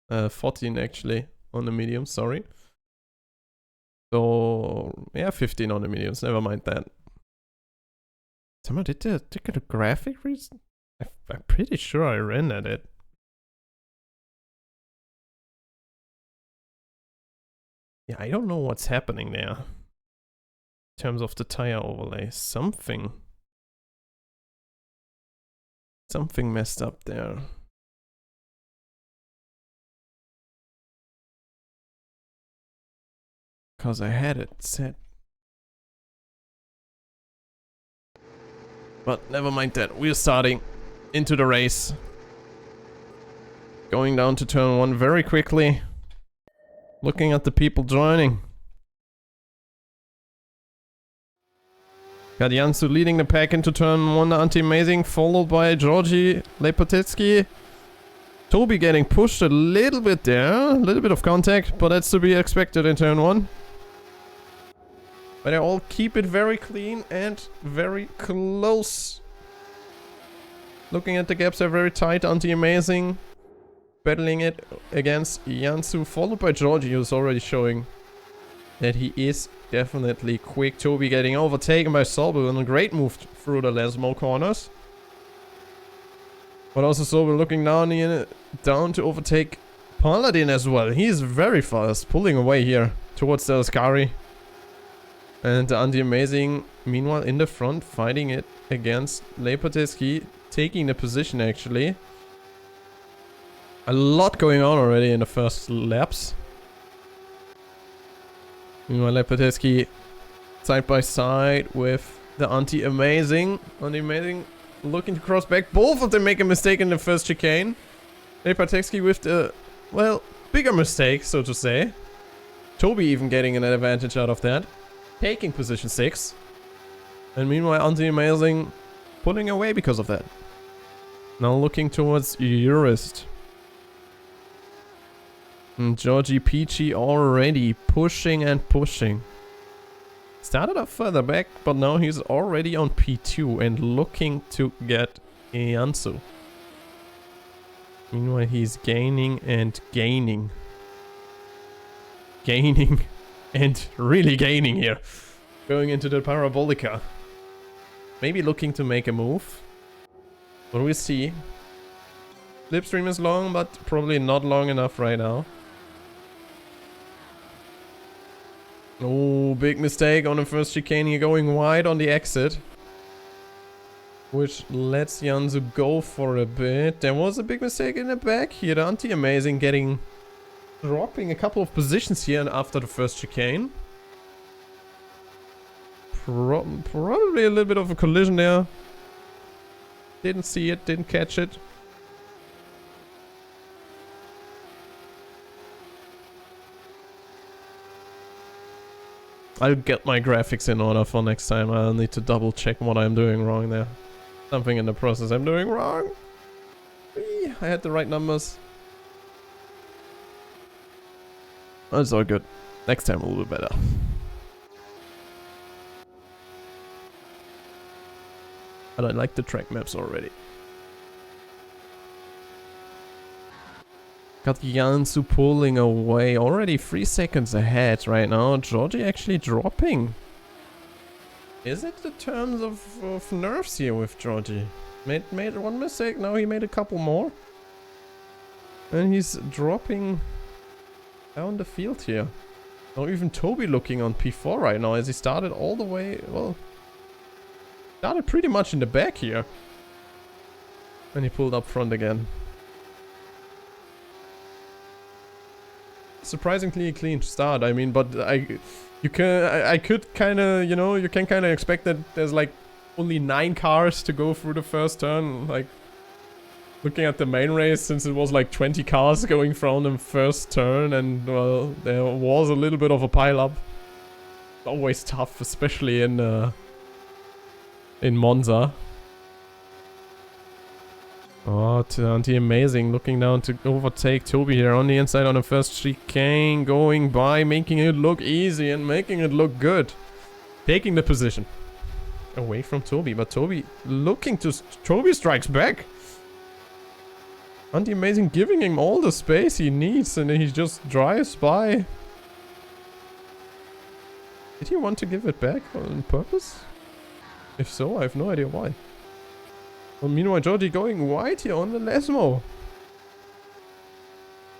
14 actually on the mediums, sorry. So, yeah, 15 on the mediums, never mind that. Someone did the graphic reason? I'm pretty sure I ran at it. Yeah, I don't know what's happening there. In terms of the tire overlay. Something messed up there. Because I had it set. But never mind that. We're starting into the race. Going down to turn 1 very quickly. Looking at the people joining. Got Jansu leading the pack into turn 1, Anti-Amazing, followed by Georgie Lepotetsky. Toby getting pushed a little bit there, a little bit of contact, but that's to be expected in turn 1. But they all keep it very clean and very close. Looking at the gaps, they're very tight. Anti-Amazing battling it against Jansu, followed by Georgie, who's already showing that he is definitely quick. Toby getting overtaken by Sobel and a great move through the Lesmo corners. But also Sobel looking down to overtake Paladin as well. He's very fast, pulling away here towards the Ascari. And the Anti-Amazing, meanwhile, in the front, fighting it against Lepoteski, taking the position, actually. A lot going on already in the first laps. Meanwhile, Lepoteski side by side with the Anti-Amazing. Anti-Amazing looking to cross back. Both of them make a mistake in the first chicane. Lepoteski with the, well, bigger mistake, so to say. Toby even getting an advantage out of that. Taking position 6. And meanwhile, Anti-Amazing pulling away because of that. Now looking towards Eurist. And Georgie Peachy already pushing and pushing. Started up further back, but now he's already on P2 and looking to get Jansu. Meanwhile, he's gaining and gaining. Gaining and really gaining here. Going into the Parabolica. Maybe looking to make a move. But we see. Slipstream is long, but probably not long enough right now. Oh, big mistake on the first chicane here, going wide on the exit. Which lets Jansu go for a bit. There was a big mistake in the back here. The Anti-Amazing dropping a couple of positions here after the first chicane. Probably a little bit of a collision there. Didn't see it, didn't catch it. I'll get my graphics in order for next time. I'll need to double check what I'm doing wrong there. Something in the process I'm doing wrong. I had the right numbers. That's all good. Next time will be better. But I like the track maps already. Got Jansu pulling away. Already 3 seconds ahead right now. Georgie actually dropping. Is it the terms of nerves here with Georgie? Made one mistake, now he made a couple more. And he's dropping down the field here. Now even Toby looking on P4 right now as he started all the way, well, started pretty much in the back here. And he pulled up front again. Surprisingly clean start, I mean, but I could kind of, you know, you can kind of expect that there's like only 9 cars to go through the first turn. Like, looking at the main race, since it was like 20 cars going from the first turn, and well, there was a little bit of a pile-up. Always tough, especially in Monza. Oh, Anti-Amazing looking down to overtake Toby here on the inside on the first chicane, going by, making it look easy and making it look good. Taking the position away from Toby, but Toby looking to... Toby strikes back. Anti-Amazing giving him all the space he needs, and then he just drives by. Did he want to give it back on purpose? If so, I have no idea why. Well, meanwhile, Georgie going wide here on the Lesmo.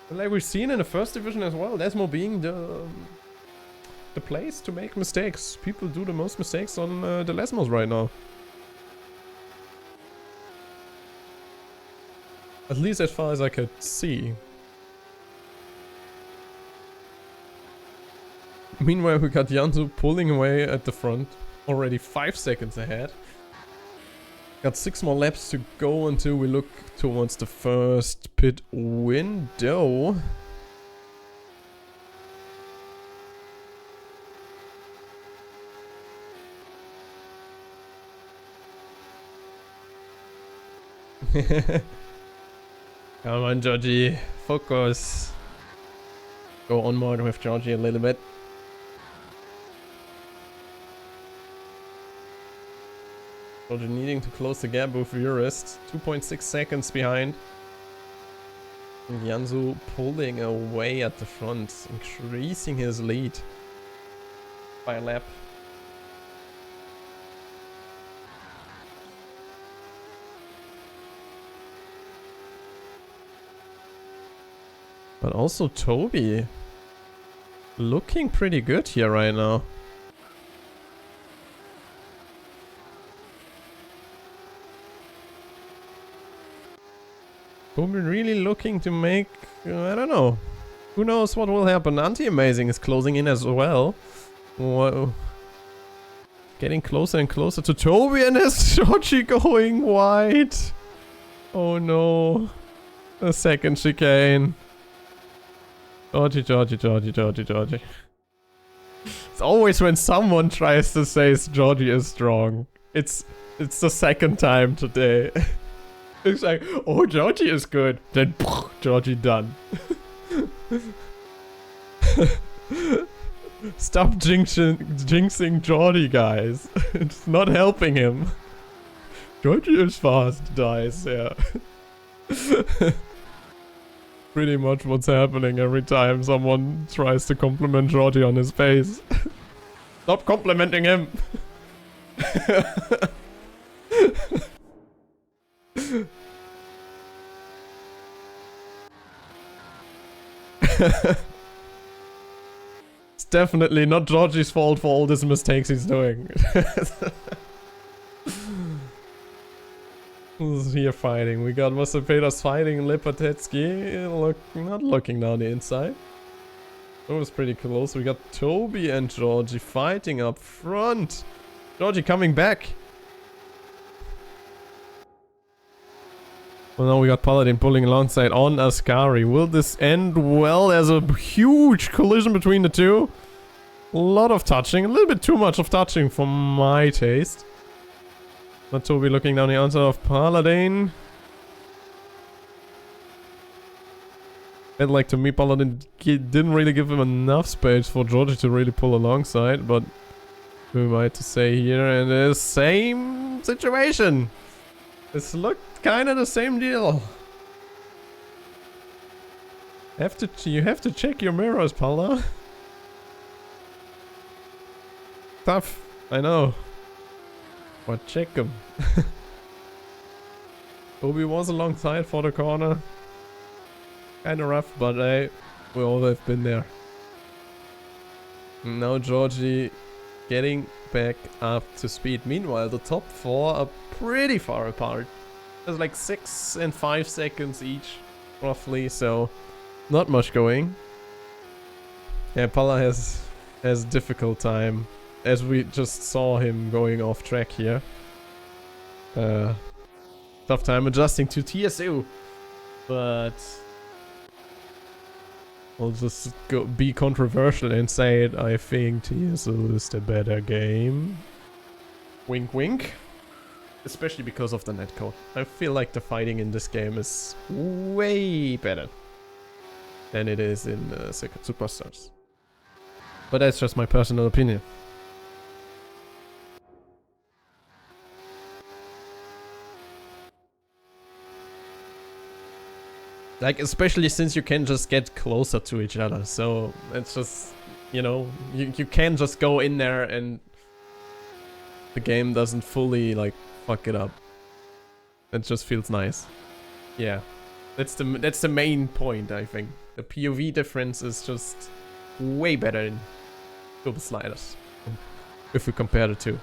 Like we've seen in the first division as well, Lesmo being the place to make mistakes. People do the most mistakes on the Lesmos right now. At least as far as I could see. Meanwhile, we got Jansu pulling away at the front. Already 5 seconds ahead. Got 6 more laps to go until we look towards the first pit window. Come on, Georgie. Focus. Go on more with Georgie a little bit. Georgie needing to close the gap with Eurist. 2.6 seconds behind. And Jansu pulling away at the front, increasing his lead by a lap. But also Toby looking pretty good here right now. Toby really looking to make... I don't know. Who knows what will happen. Anti-Amazing is closing in as well. Whoa. Getting closer and closer to Toby, and there's Georgie going wide. Oh no. A second chicane. Georgie. It's always when someone tries to say Georgie is strong. It's the second time today. It's like, oh, Georgie is good. Then, Georgie done. Stop jinxing Georgie, guys. It's not helping him. Georgie is fast, dies, yeah. Pretty much what's happening every time someone tries to compliment Georgie on his face. Stop complimenting him! It's definitely not Georgie's fault for all these mistakes he's doing. Who's here fighting? We got Masapedas fighting Lepatetsky. Not looking down the inside. That was pretty close. We got Toby and Georgie fighting up front. Georgie coming back. Well, now we got Paladin pulling alongside on Ascari. Will this end well? There's a huge collision between the two. A lot of touching. A little bit too much of touching for my taste. But Toby looking down the answer of Paladin. And like to me, Paladin didn't really give him enough space for Georgie to really pull alongside. But who am I to say here? And the same situation. This looked kind of the same deal. You have to check your mirrors, Pala. Tough, I know. But check them. Toby was alongside for the corner. Kinda rough, but hey, we all have been there. Now Georgie getting back up to speed. Meanwhile, the top four are pretty far apart. There's like 6 and 5 seconds each, roughly, so not much going. Yeah, Pala has difficult time, as we just saw him going off track here. Tough time adjusting to TSU, but I'll just be controversial and say it. I think TSU is the better game. Wink wink. Especially because of the netcode. I feel like the fighting in this game is way better than it is in Secret Superstars. But that's just my personal opinion. Like, especially since you can just get closer to each other. So it's just, you know, you can just go in there and the game doesn't fully, like, fuck it up. It just feels nice. Yeah. That's the main point, I think. The POV difference is just way better in Double Sliders. If we compare the two.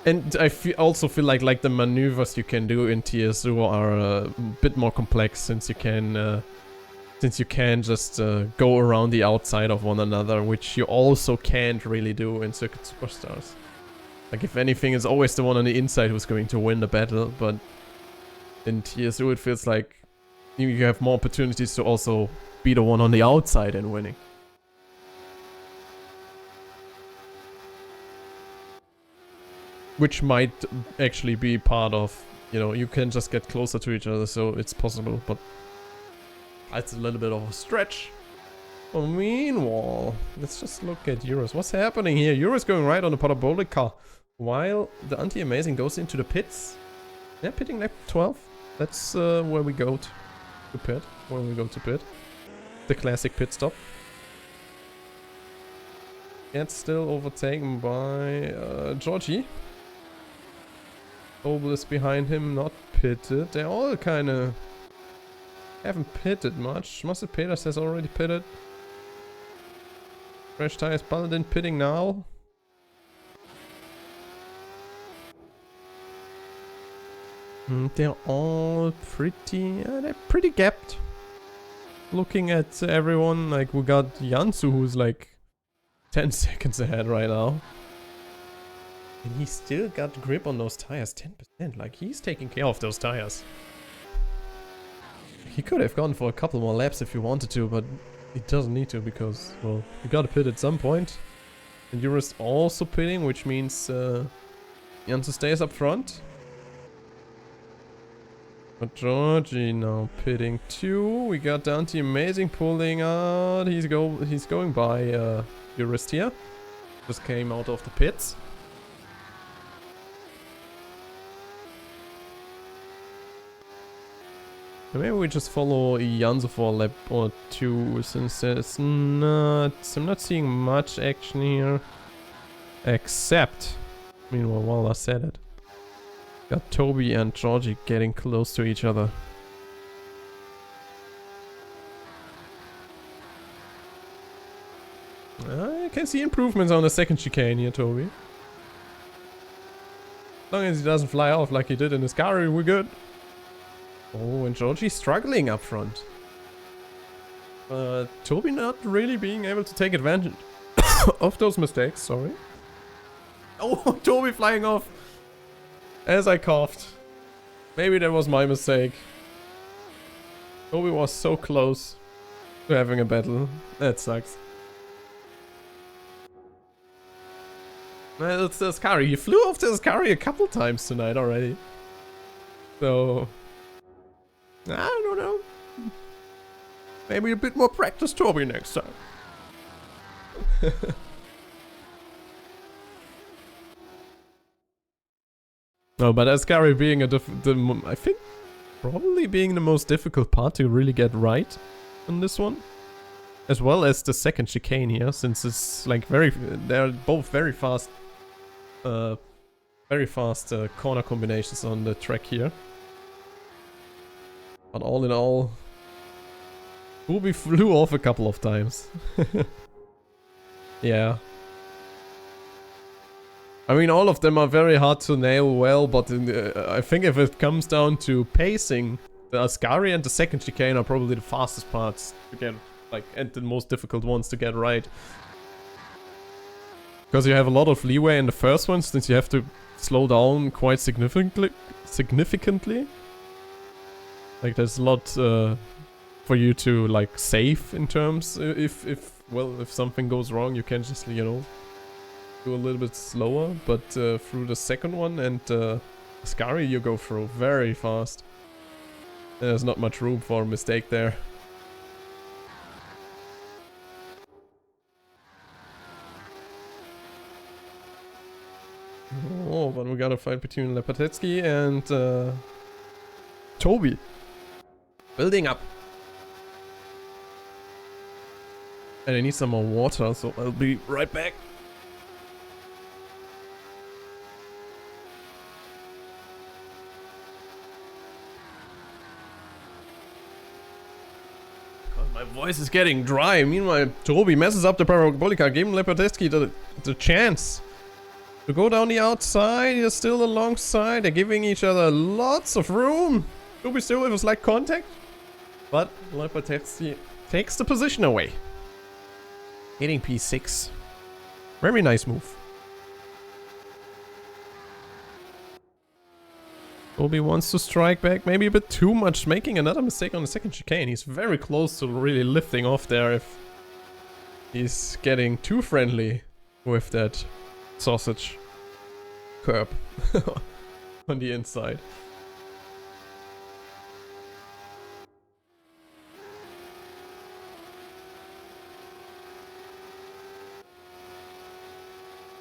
And I also feel like the maneuvers you can do in TSU are a bit more complex, since you can just go around the outside of one another, which you also can't really do in Circuit Superstars. Like, if anything, it's always the one on the inside who's going to win the battle, but in TSU it feels like you have more opportunities to also be the one on the outside and winning. Which might actually be part of, you know, you can just get closer to each other, so it's possible, but it's a little bit of a stretch. Well, meanwhile, let's just look at Euros. What's happening here? Euros going right on the parabolic car, while the Anti-Amazing goes into the pits. Yeah, pitting lap 12. That's where we go to pit. When we go to pit. The classic pit stop. It's still overtaken by Georgie. Obel is behind him, not pitted. They all kind of haven't pitted much. Muscle Peters has already pitted. Fresh tires, Paladin pitting now. They're all they're pretty gapped. Looking at everyone, like we got Jansu who's like 10 seconds ahead right now. And he still got grip on those tires, 10%. Like he's taking care of those tires. He could have gone for a couple more laps if he wanted to, but he doesn't need to because, well, he got to pit at some point. And Eurus also pitting, which means Jansu stays up front. But Georgie now pitting too. We got Dante Amazing pulling out. He's going by Eurus here. Just came out of the pits. Maybe we just follow Jansu for a lap or two, since there's not... I'm not seeing much action here. Except... Meanwhile, while I said it. Got Toby and Georgie getting close to each other. I can see improvements on the second chicane here, Toby. As long as he doesn't fly off like he did in his car, we're good. Oh, and Georgie's struggling up front. Toby not really being able to take advantage of those mistakes, sorry. Oh, Toby flying off as I coughed. Maybe that was my mistake. Toby was so close to having a battle. That sucks. Well, it's the Ascari. He flew off the Ascari a couple times tonight already. So... I don't know. Maybe a bit more practice, Toby, next time. No, but Ascari being I think probably being the most difficult part to really get right on this one, as well as the second chicane here, since it's like they're both very fast corner combinations on the track here. But all in all, Toby flew off a couple of times. Yeah. I mean, all of them are very hard to nail well, but I think if it comes down to pacing, the Ascari and the second chicane are probably the fastest parts to get, like, and the most difficult ones to get right. Because you have a lot of leeway in the first one, since you have to slow down quite significantly. Like, there's a lot for you to, like, save in terms. If something goes wrong, you can just, you know, do a little bit slower. But through the second one and Ascari, you go through very fast. There's not much room for a mistake there. Oh, but we got a fight between Lepatetsky and Toby. Building up. And I need some more water, so I'll be right back. My voice is getting dry. Meanwhile, Toby messes up the parabolica, giving Lepatetsky the chance to go down the outside. He's still alongside. They're giving each other lots of room. Toby still with a slight contact. But Lepatetsky takes the position away. Hitting P6. Very nice move. Toby wants to strike back, maybe a bit too much, making another mistake on the second chicane. He's very close to really lifting off there if he's getting too friendly with that sausage curb on the inside.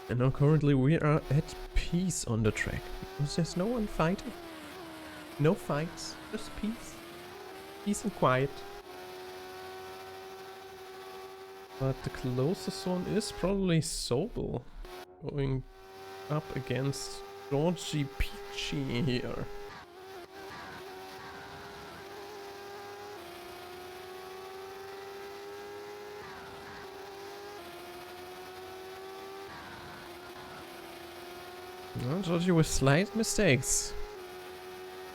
And now currently we are at peace on the track, because there's no one fighting. No fights, just peace. Peace and quiet. But the closest one is probably Sobel, going up against Georgie Peachy here. Well, Georgie with slight mistakes.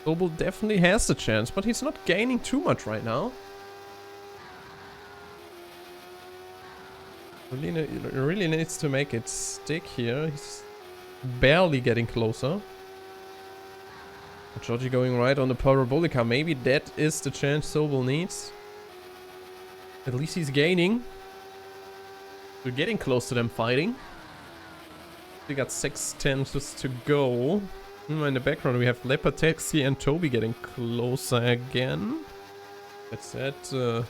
Sobel definitely has the chance, but he's not gaining too much right now. Really needs to make it stick here. He's barely getting closer. Georgie going right on the Parabolica. Maybe that is the chance Sobel needs. At least he's gaining. We're getting close to them fighting. We got 6 tenths to go. In the background we have Leopard Taxi and Toby getting closer again. That's said,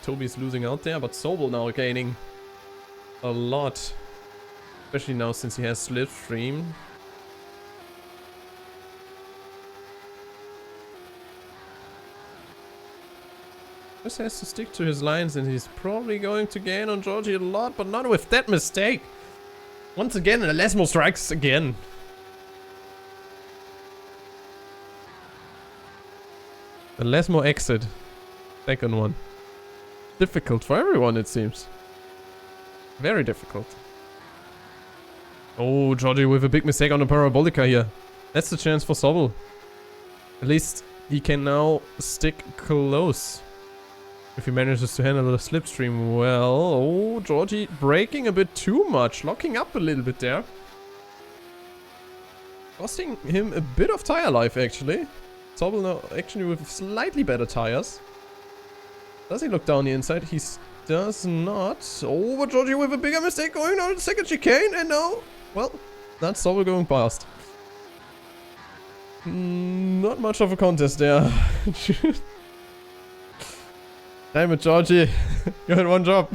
Toby's losing out there, but Sobel now gaining a lot. Especially now since he has Slipstream. Just has to stick to his lines and he's probably going to gain on Georgie a lot, but not with that mistake. Once again, Lesmo strikes again. The Lesmo exit. Second one. Difficult for everyone, it seems. Very difficult. Oh, Georgie with a big mistake on the Parabolica here. That's the chance for Sobel. At least he can now stick close. If he manages to handle the slipstream well. Oh, Georgie braking a bit too much. Locking up a little bit there. Costing him a bit of tire life, actually. Sobel now actually with slightly better tires. Does he look down the inside? He does not. Oh, but Georgie with a bigger mistake going on the second chicane. And now, well, that's Sobel going past. Not much of a contest there. Damn it, Georgie. You had one job.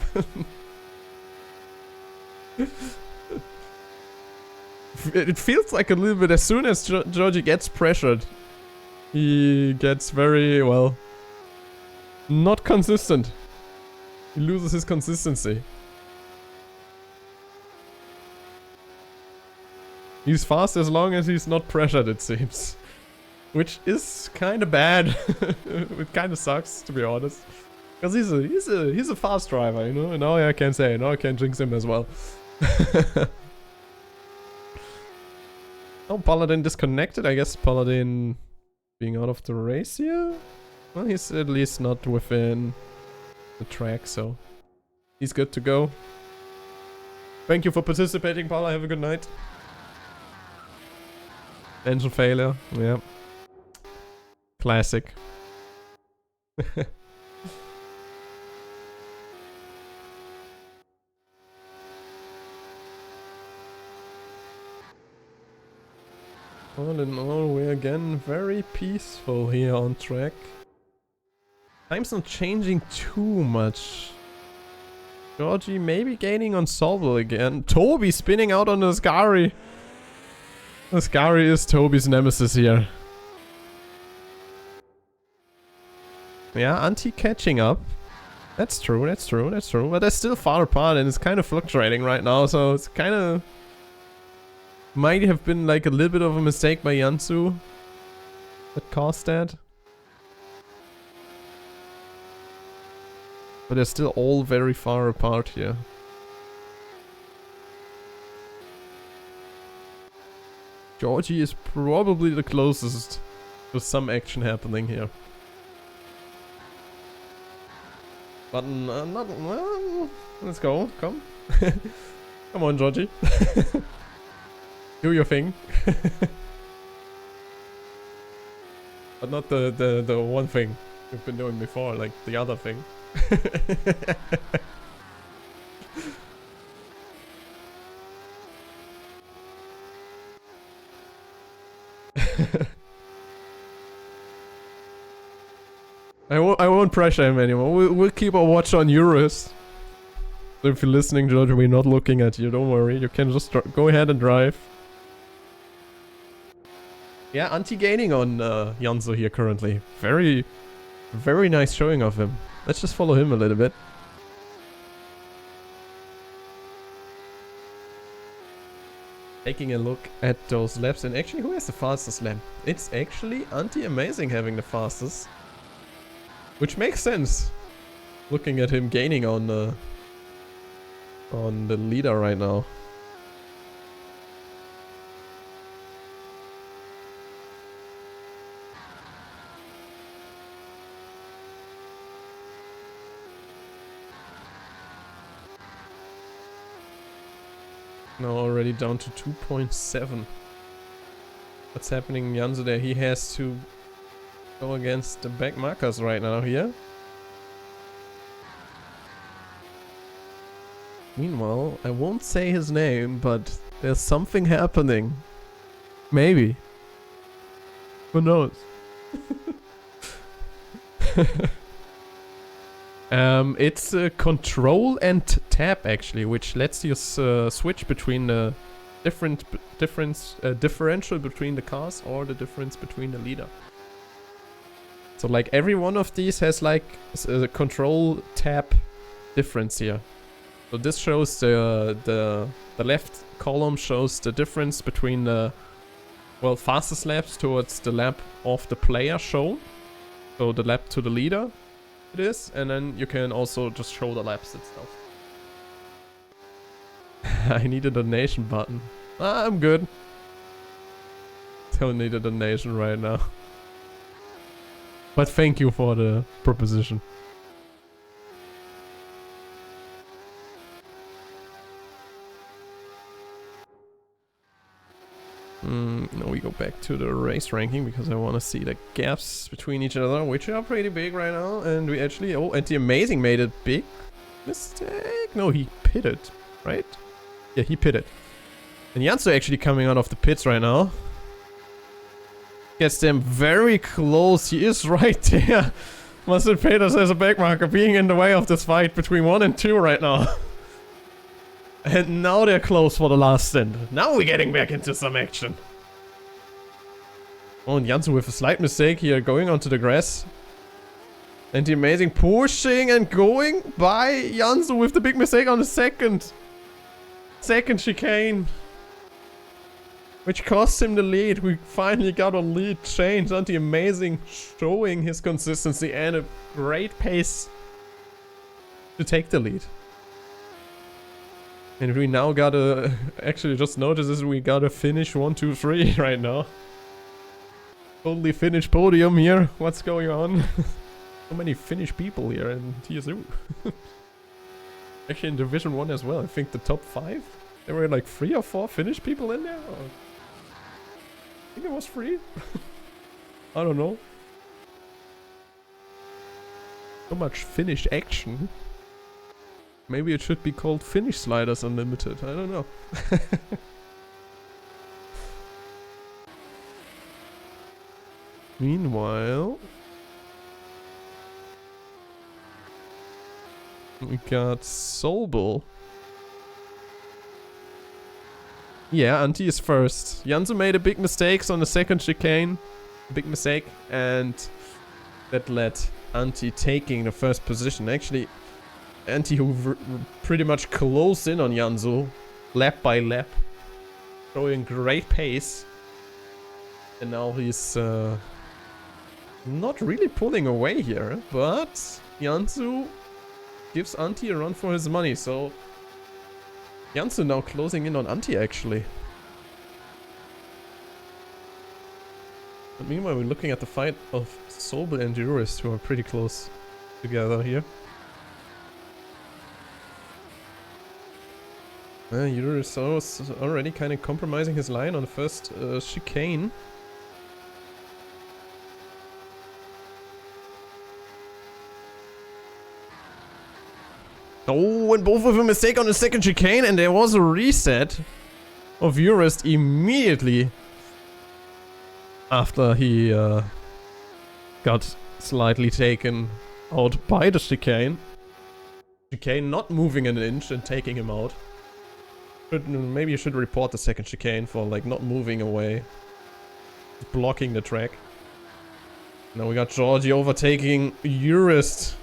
It feels like a little bit as soon as Georgie gets pressured, he gets very, well, not consistent. He loses his consistency. He's fast as long as he's not pressured, it seems. Which is kind of bad. It kind of sucks, to be honest. Because he's a fast driver, you know? And now I can say, now I can jinx him as well. Oh, Paladin disconnected. I guess Paladin being out of the race here? Well, he's at least not within the track, so he's good to go. Thank you for participating, Paula. Have a good night. Engine failure. Yeah. Classic. All in all, we're again very peaceful here on track. Time's not changing too much. Georgie maybe gaining on Sobel again. Toby spinning out on the Ascari. The Ascari is Toby's nemesis here. Yeah, Anti catching up. That's true, that's true, that's true. But they're still far apart and it's kind of fluctuating right now, so it's kind of... Might have been like a little bit of a mistake by Yansu that caused that. But they're still all very far apart here. Georgie is probably the closest to some action happening here. But not... Well, let's go, come. Come on, Georgie. Do your thing. But not the one thing you've been doing before, like the other thing. I won't pressure him anymore. We'll keep a watch on Eurus. So if you're listening, George, we're not looking at you. Don't worry. You can just go ahead and drive. Yeah, anti-gaining on Yanzo here currently. Very, very nice showing of him. Let's just follow him a little bit. Taking a look at those laps, and actually who has the fastest lap? It's actually Anti-Amazing having the fastest. Which makes sense. Looking at him gaining on the leader right now. Now already down to 2.7. What's happening in Jansu there? He has to go against the back markers right now here. Meanwhile, I won't say his name, but there's something happening. Maybe. Who knows? It's control and tab actually, which lets you switch between the differential between the cars or the difference between the leader. So like every one of these has like a control tab difference here. So this shows the left column shows the difference between the fastest laps towards the lap of the player shown. So the lap to the leader it is, and then you can also just show the laps itself. I need a donation button. I'm good. Don't need a donation right now. But thank you for the proposition. Now we go back to the race ranking because I want to see the gaps between each other, which are pretty big right now. And we actually... Oh, and the Amazing made a big mistake. No, he pitted, right? Yeah, he pitted. And Jansu actually coming out of the pits right now. Gets them very close. He is right there. Mustard Peters as a backmarker being in the way of this fight between 1 and 2 right now. And now they're close for the last stint. Now we're getting back into some action. Oh, and Jansu with a slight mistake here, going onto the grass. And the Amazing pushing and going by Jansu with the big mistake on the second chicane. Which cost him the lead. We finally got a lead change. And the Amazing showing his consistency and a great pace to take the lead. And we now gotta... Actually, just notice this, we gotta finish 1, 2, 3 right now. Totally Finnish podium here. What's going on? So many Finnish people here in TSU. Actually in Division 1 as well. I think the top 5. There were like 3 or 4 Finnish people in there. Or... I think it was 3. I don't know. So much Finnish action. Maybe it should be called Finnish Sliders Unlimited. I don't know. Meanwhile, we got Sobel. Yeah, Antti is first. Jansu made a big mistake on the second chicane. Big mistake. And that led Antti taking the first position. Actually, Antti who pretty much closed in on Jansu, lap by lap, showing great pace. And now he's not really pulling away here, but Jansu gives Antti a run for his money, so Jansu now closing in on Antti actually. But meanwhile we're looking at the fight of Sobel and Jurist, who are pretty close together here. Jurist is already kind of compromising his line on the first chicane. Oh, and both of them mistake on the second chicane, and there was a reset of Jurist immediately after he got slightly taken out by the chicane. Chicane not moving an inch and taking him out. Maybe you should report the second chicane for like not moving away, blocking the track. Now we got Georgie overtaking Jurist.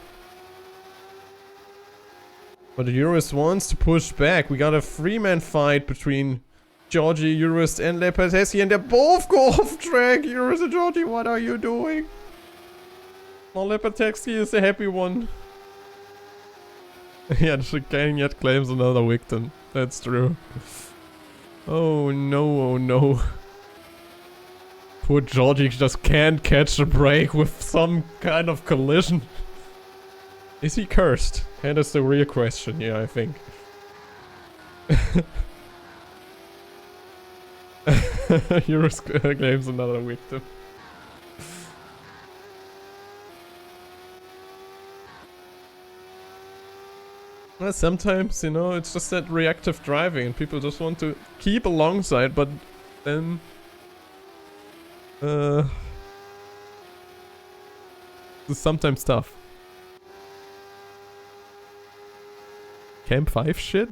But Jurist wants to push back. We got a 3-man fight between Georgie, Jurist, and Lepateschi, and they both go off track. Jurist and Georgie, what are you doing? Well, Lepateschi is the happy one. Yeah, the chicane yet claims another victim. That's true. Oh no, oh no. Poor Georgie just can't catch a break with some kind of collision. Is he cursed? That is the real question here, I think. Heroes claims another victim. Well, sometimes, you know, it's just that reactive driving and people just want to keep alongside, but then... it's sometimes tough. Camp 5 shit?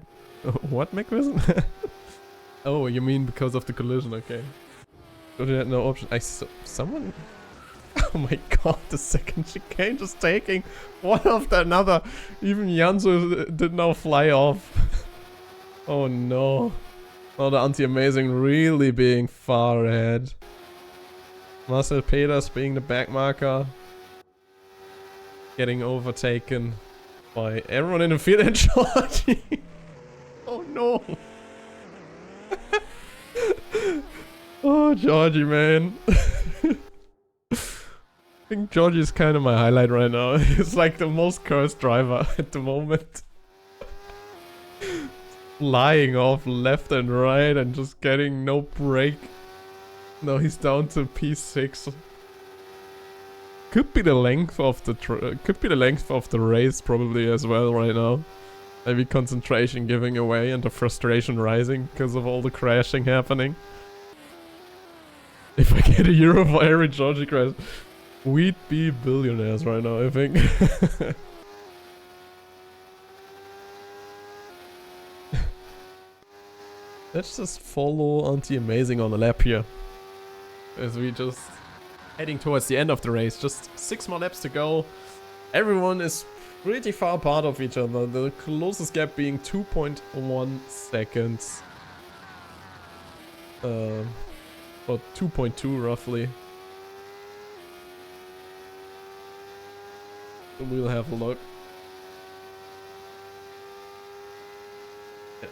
What, McWilson? Oh, you mean because of the collision, okay. So they had no option. Someone... Oh my god, the second chicane just taking one after another. Even Jansu did now fly off. Oh no. Oh, the anti-amazing really being far ahead. Marcel Peters being the backmarker. Getting overtaken by everyone in the field and Georgie. Oh no. Oh, Georgie, man. I think Georgie is kind of my highlight right now. He's like the most cursed driver at the moment. Flying off left and right and just getting no break. No, he's down to P6. Could be the length of the race probably as well right now. Maybe concentration giving away and the frustration rising because of all the crashing happening. If I get a euro for every Georgie crash, we'd be billionaires right now, I think. Let's just follow Anti-Amazing on the lap here. As we just heading towards the end of the race. Just 6 more laps to go. Everyone is pretty far apart of each other. The closest gap being 2.1 seconds. Or 2.2 roughly. We'll have a look.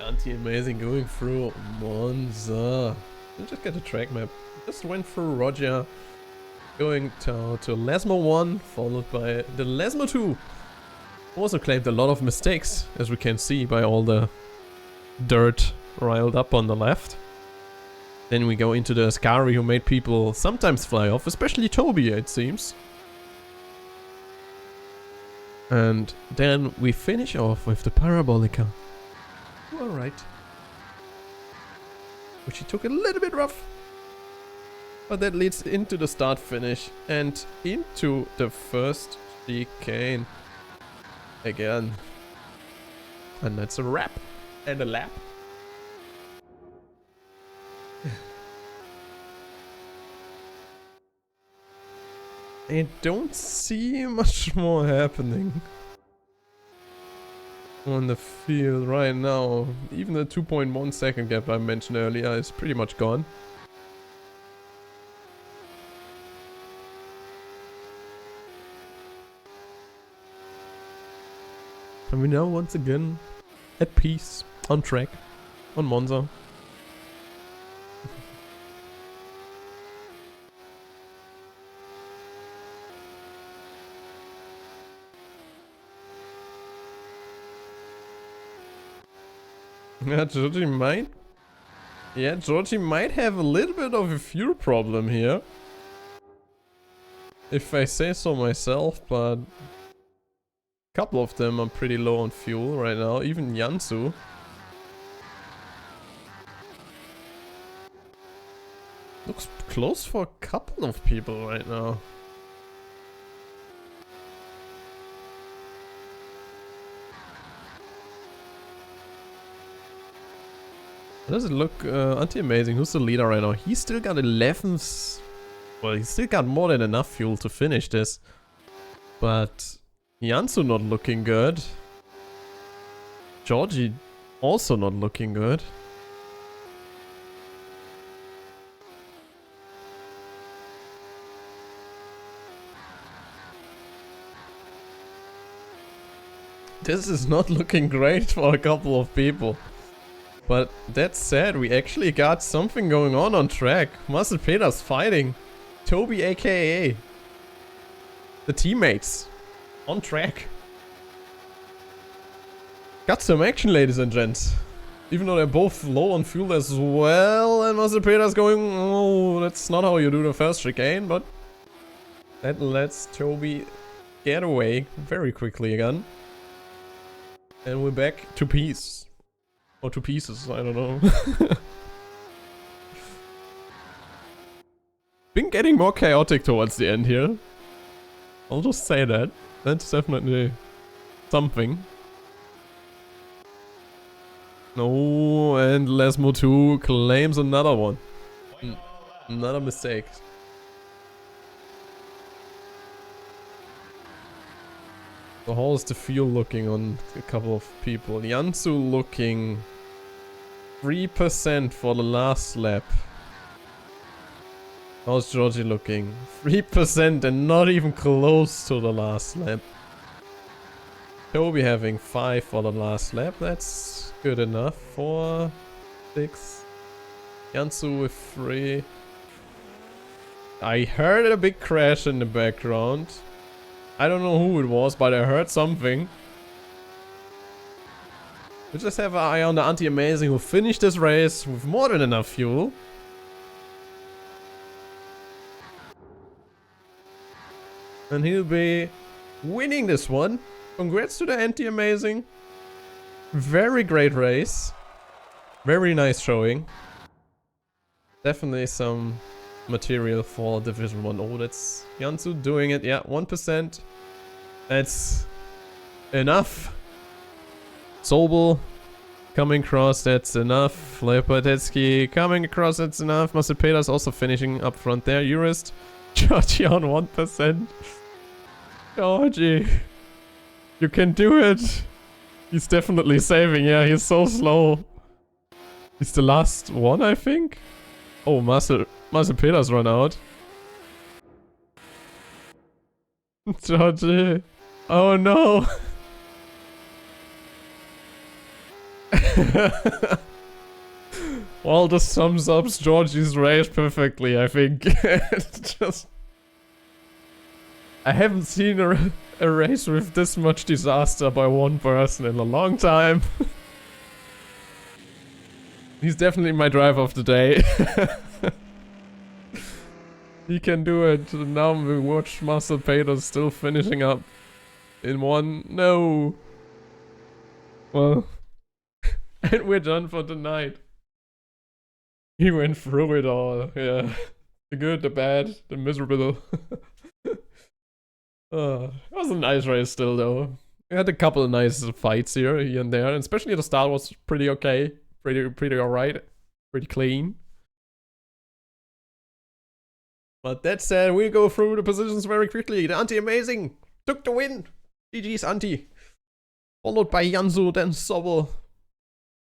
Anti-Amazing going through Monza. Let's just get a track map. Just went through Roger. Going to Lesmo 1, followed by the Lesmo 2. Also claimed a lot of mistakes, as we can see by all the dirt riled up on the left. Then we go into the Ascari, who made people sometimes fly off, especially Toby, it seems. And then we finish off with the Parabolica. Alright. Which he took a little bit rough. But that leads into the start finish and into the first chicane. Again. And that's a wrap. And a lap. I don't see much more happening on the field right now. Even the 2.1 second gap I mentioned earlier is pretty much gone. And we now once again at peace, on track, on Monza. Yeah, Georgie might have a little bit of a fuel problem here. If I say so myself, but a couple of them are pretty low on fuel right now, even Jansu. Looks close for a couple of people right now. Does it look anti-amazing? Who's the leader right now? He's still got 11th. Well, he's still got more than enough fuel to finish this. But Jansu not looking good. Georgie also not looking good. This is not looking great for a couple of people. But that said, we actually got something going on track. Marcel Peters fighting Toby aka the teammates on track. Got some action, ladies and gents. Even though they're both low on fuel as well, and Mazepada's going, oh, that's not how you do the first chicane, but that lets Toby get away very quickly again. And we're back to peace. Or to pieces, I don't know. Been getting more chaotic towards the end here. I'll just say that. That's definitely something. No, and Lesmo 2 claims another one. Another mistake. So how's the fuel looking on a couple of people? Jansu looking 3% for the last lap. How's Georgie looking? 3% and not even close to the last lap. Toby having 5 for the last lap. That's good enough. 4, 6. Jansu with 3. I heard a big crash in the background. I don't know who it was, but I heard something. We just have an eye on the Anti-Amazing who finished this race with more than enough fuel. And he'll be winning this one. Congrats to the Anti-Amazing. Very great race. Very nice showing. Definitely some material for Division 1. Oh, that's Jansu doing it. Yeah, 1%. That's enough. Sobel coming across, that's enough. Lepotetsky coming across, that's enough. Mazepada's also finishing up front there. Jurist, Georgie on 1%. Georgie, you can do it. He's definitely saving. Yeah, he's so slow. He's the last one, I think. Oh, Mazepada's run out. Georgie. Oh no. Well, this sums up Georgie's race perfectly, I think. It's just... I haven't seen a race with this much disaster by one person in a long time. He's definitely my driver of the day. He can do it. Now we watch Mazepeda still finishing up in one. No. Well. And we're done for tonight. He went through it all. Yeah. The good, the bad, the miserable. It was a nice race still though. We had a couple of nice fights here and there. And especially the start was pretty okay. Pretty alright. Pretty clean. But that said, we go through the positions very quickly. The Anti-Amazing took the win. GG's Anti. Followed by Jansu, then Sobel.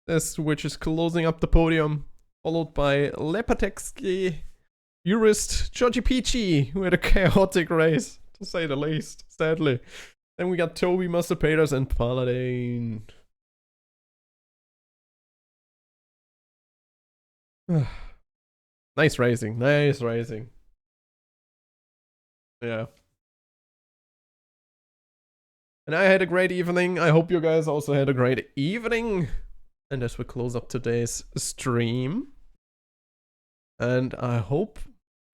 This, which is closing up the podium. Followed by Lepotetsky, Jurist, Georgie Peachy, who had a chaotic race, to say the least, sadly. Then we got Toby, Mastepadas, and Paladin. Nice racing, nice racing. Yeah. And I had a great evening. I hope you guys also had a great evening. And as we close up today's stream. And I hope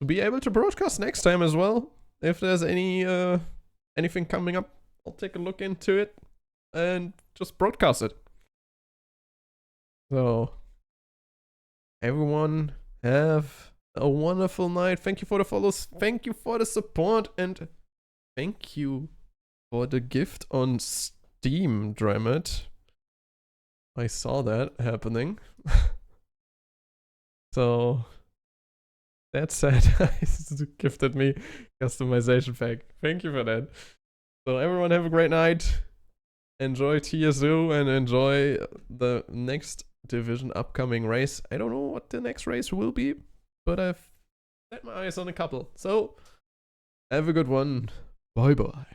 to be able to broadcast next time as well. If there's any anything coming up, I'll take a look into it and just broadcast it. So everyone have a wonderful night. Thank you for the follows. Thank you for the support. And thank you for the gift on Steam, Dremet. I saw that happening. So that said, I gifted me customization pack. Thank you for that. So everyone have a great night. Enjoy TSU and enjoy the next division upcoming race. I don't know what the next race will be, but I've set my eyes on a couple. So have a good one. Bye bye.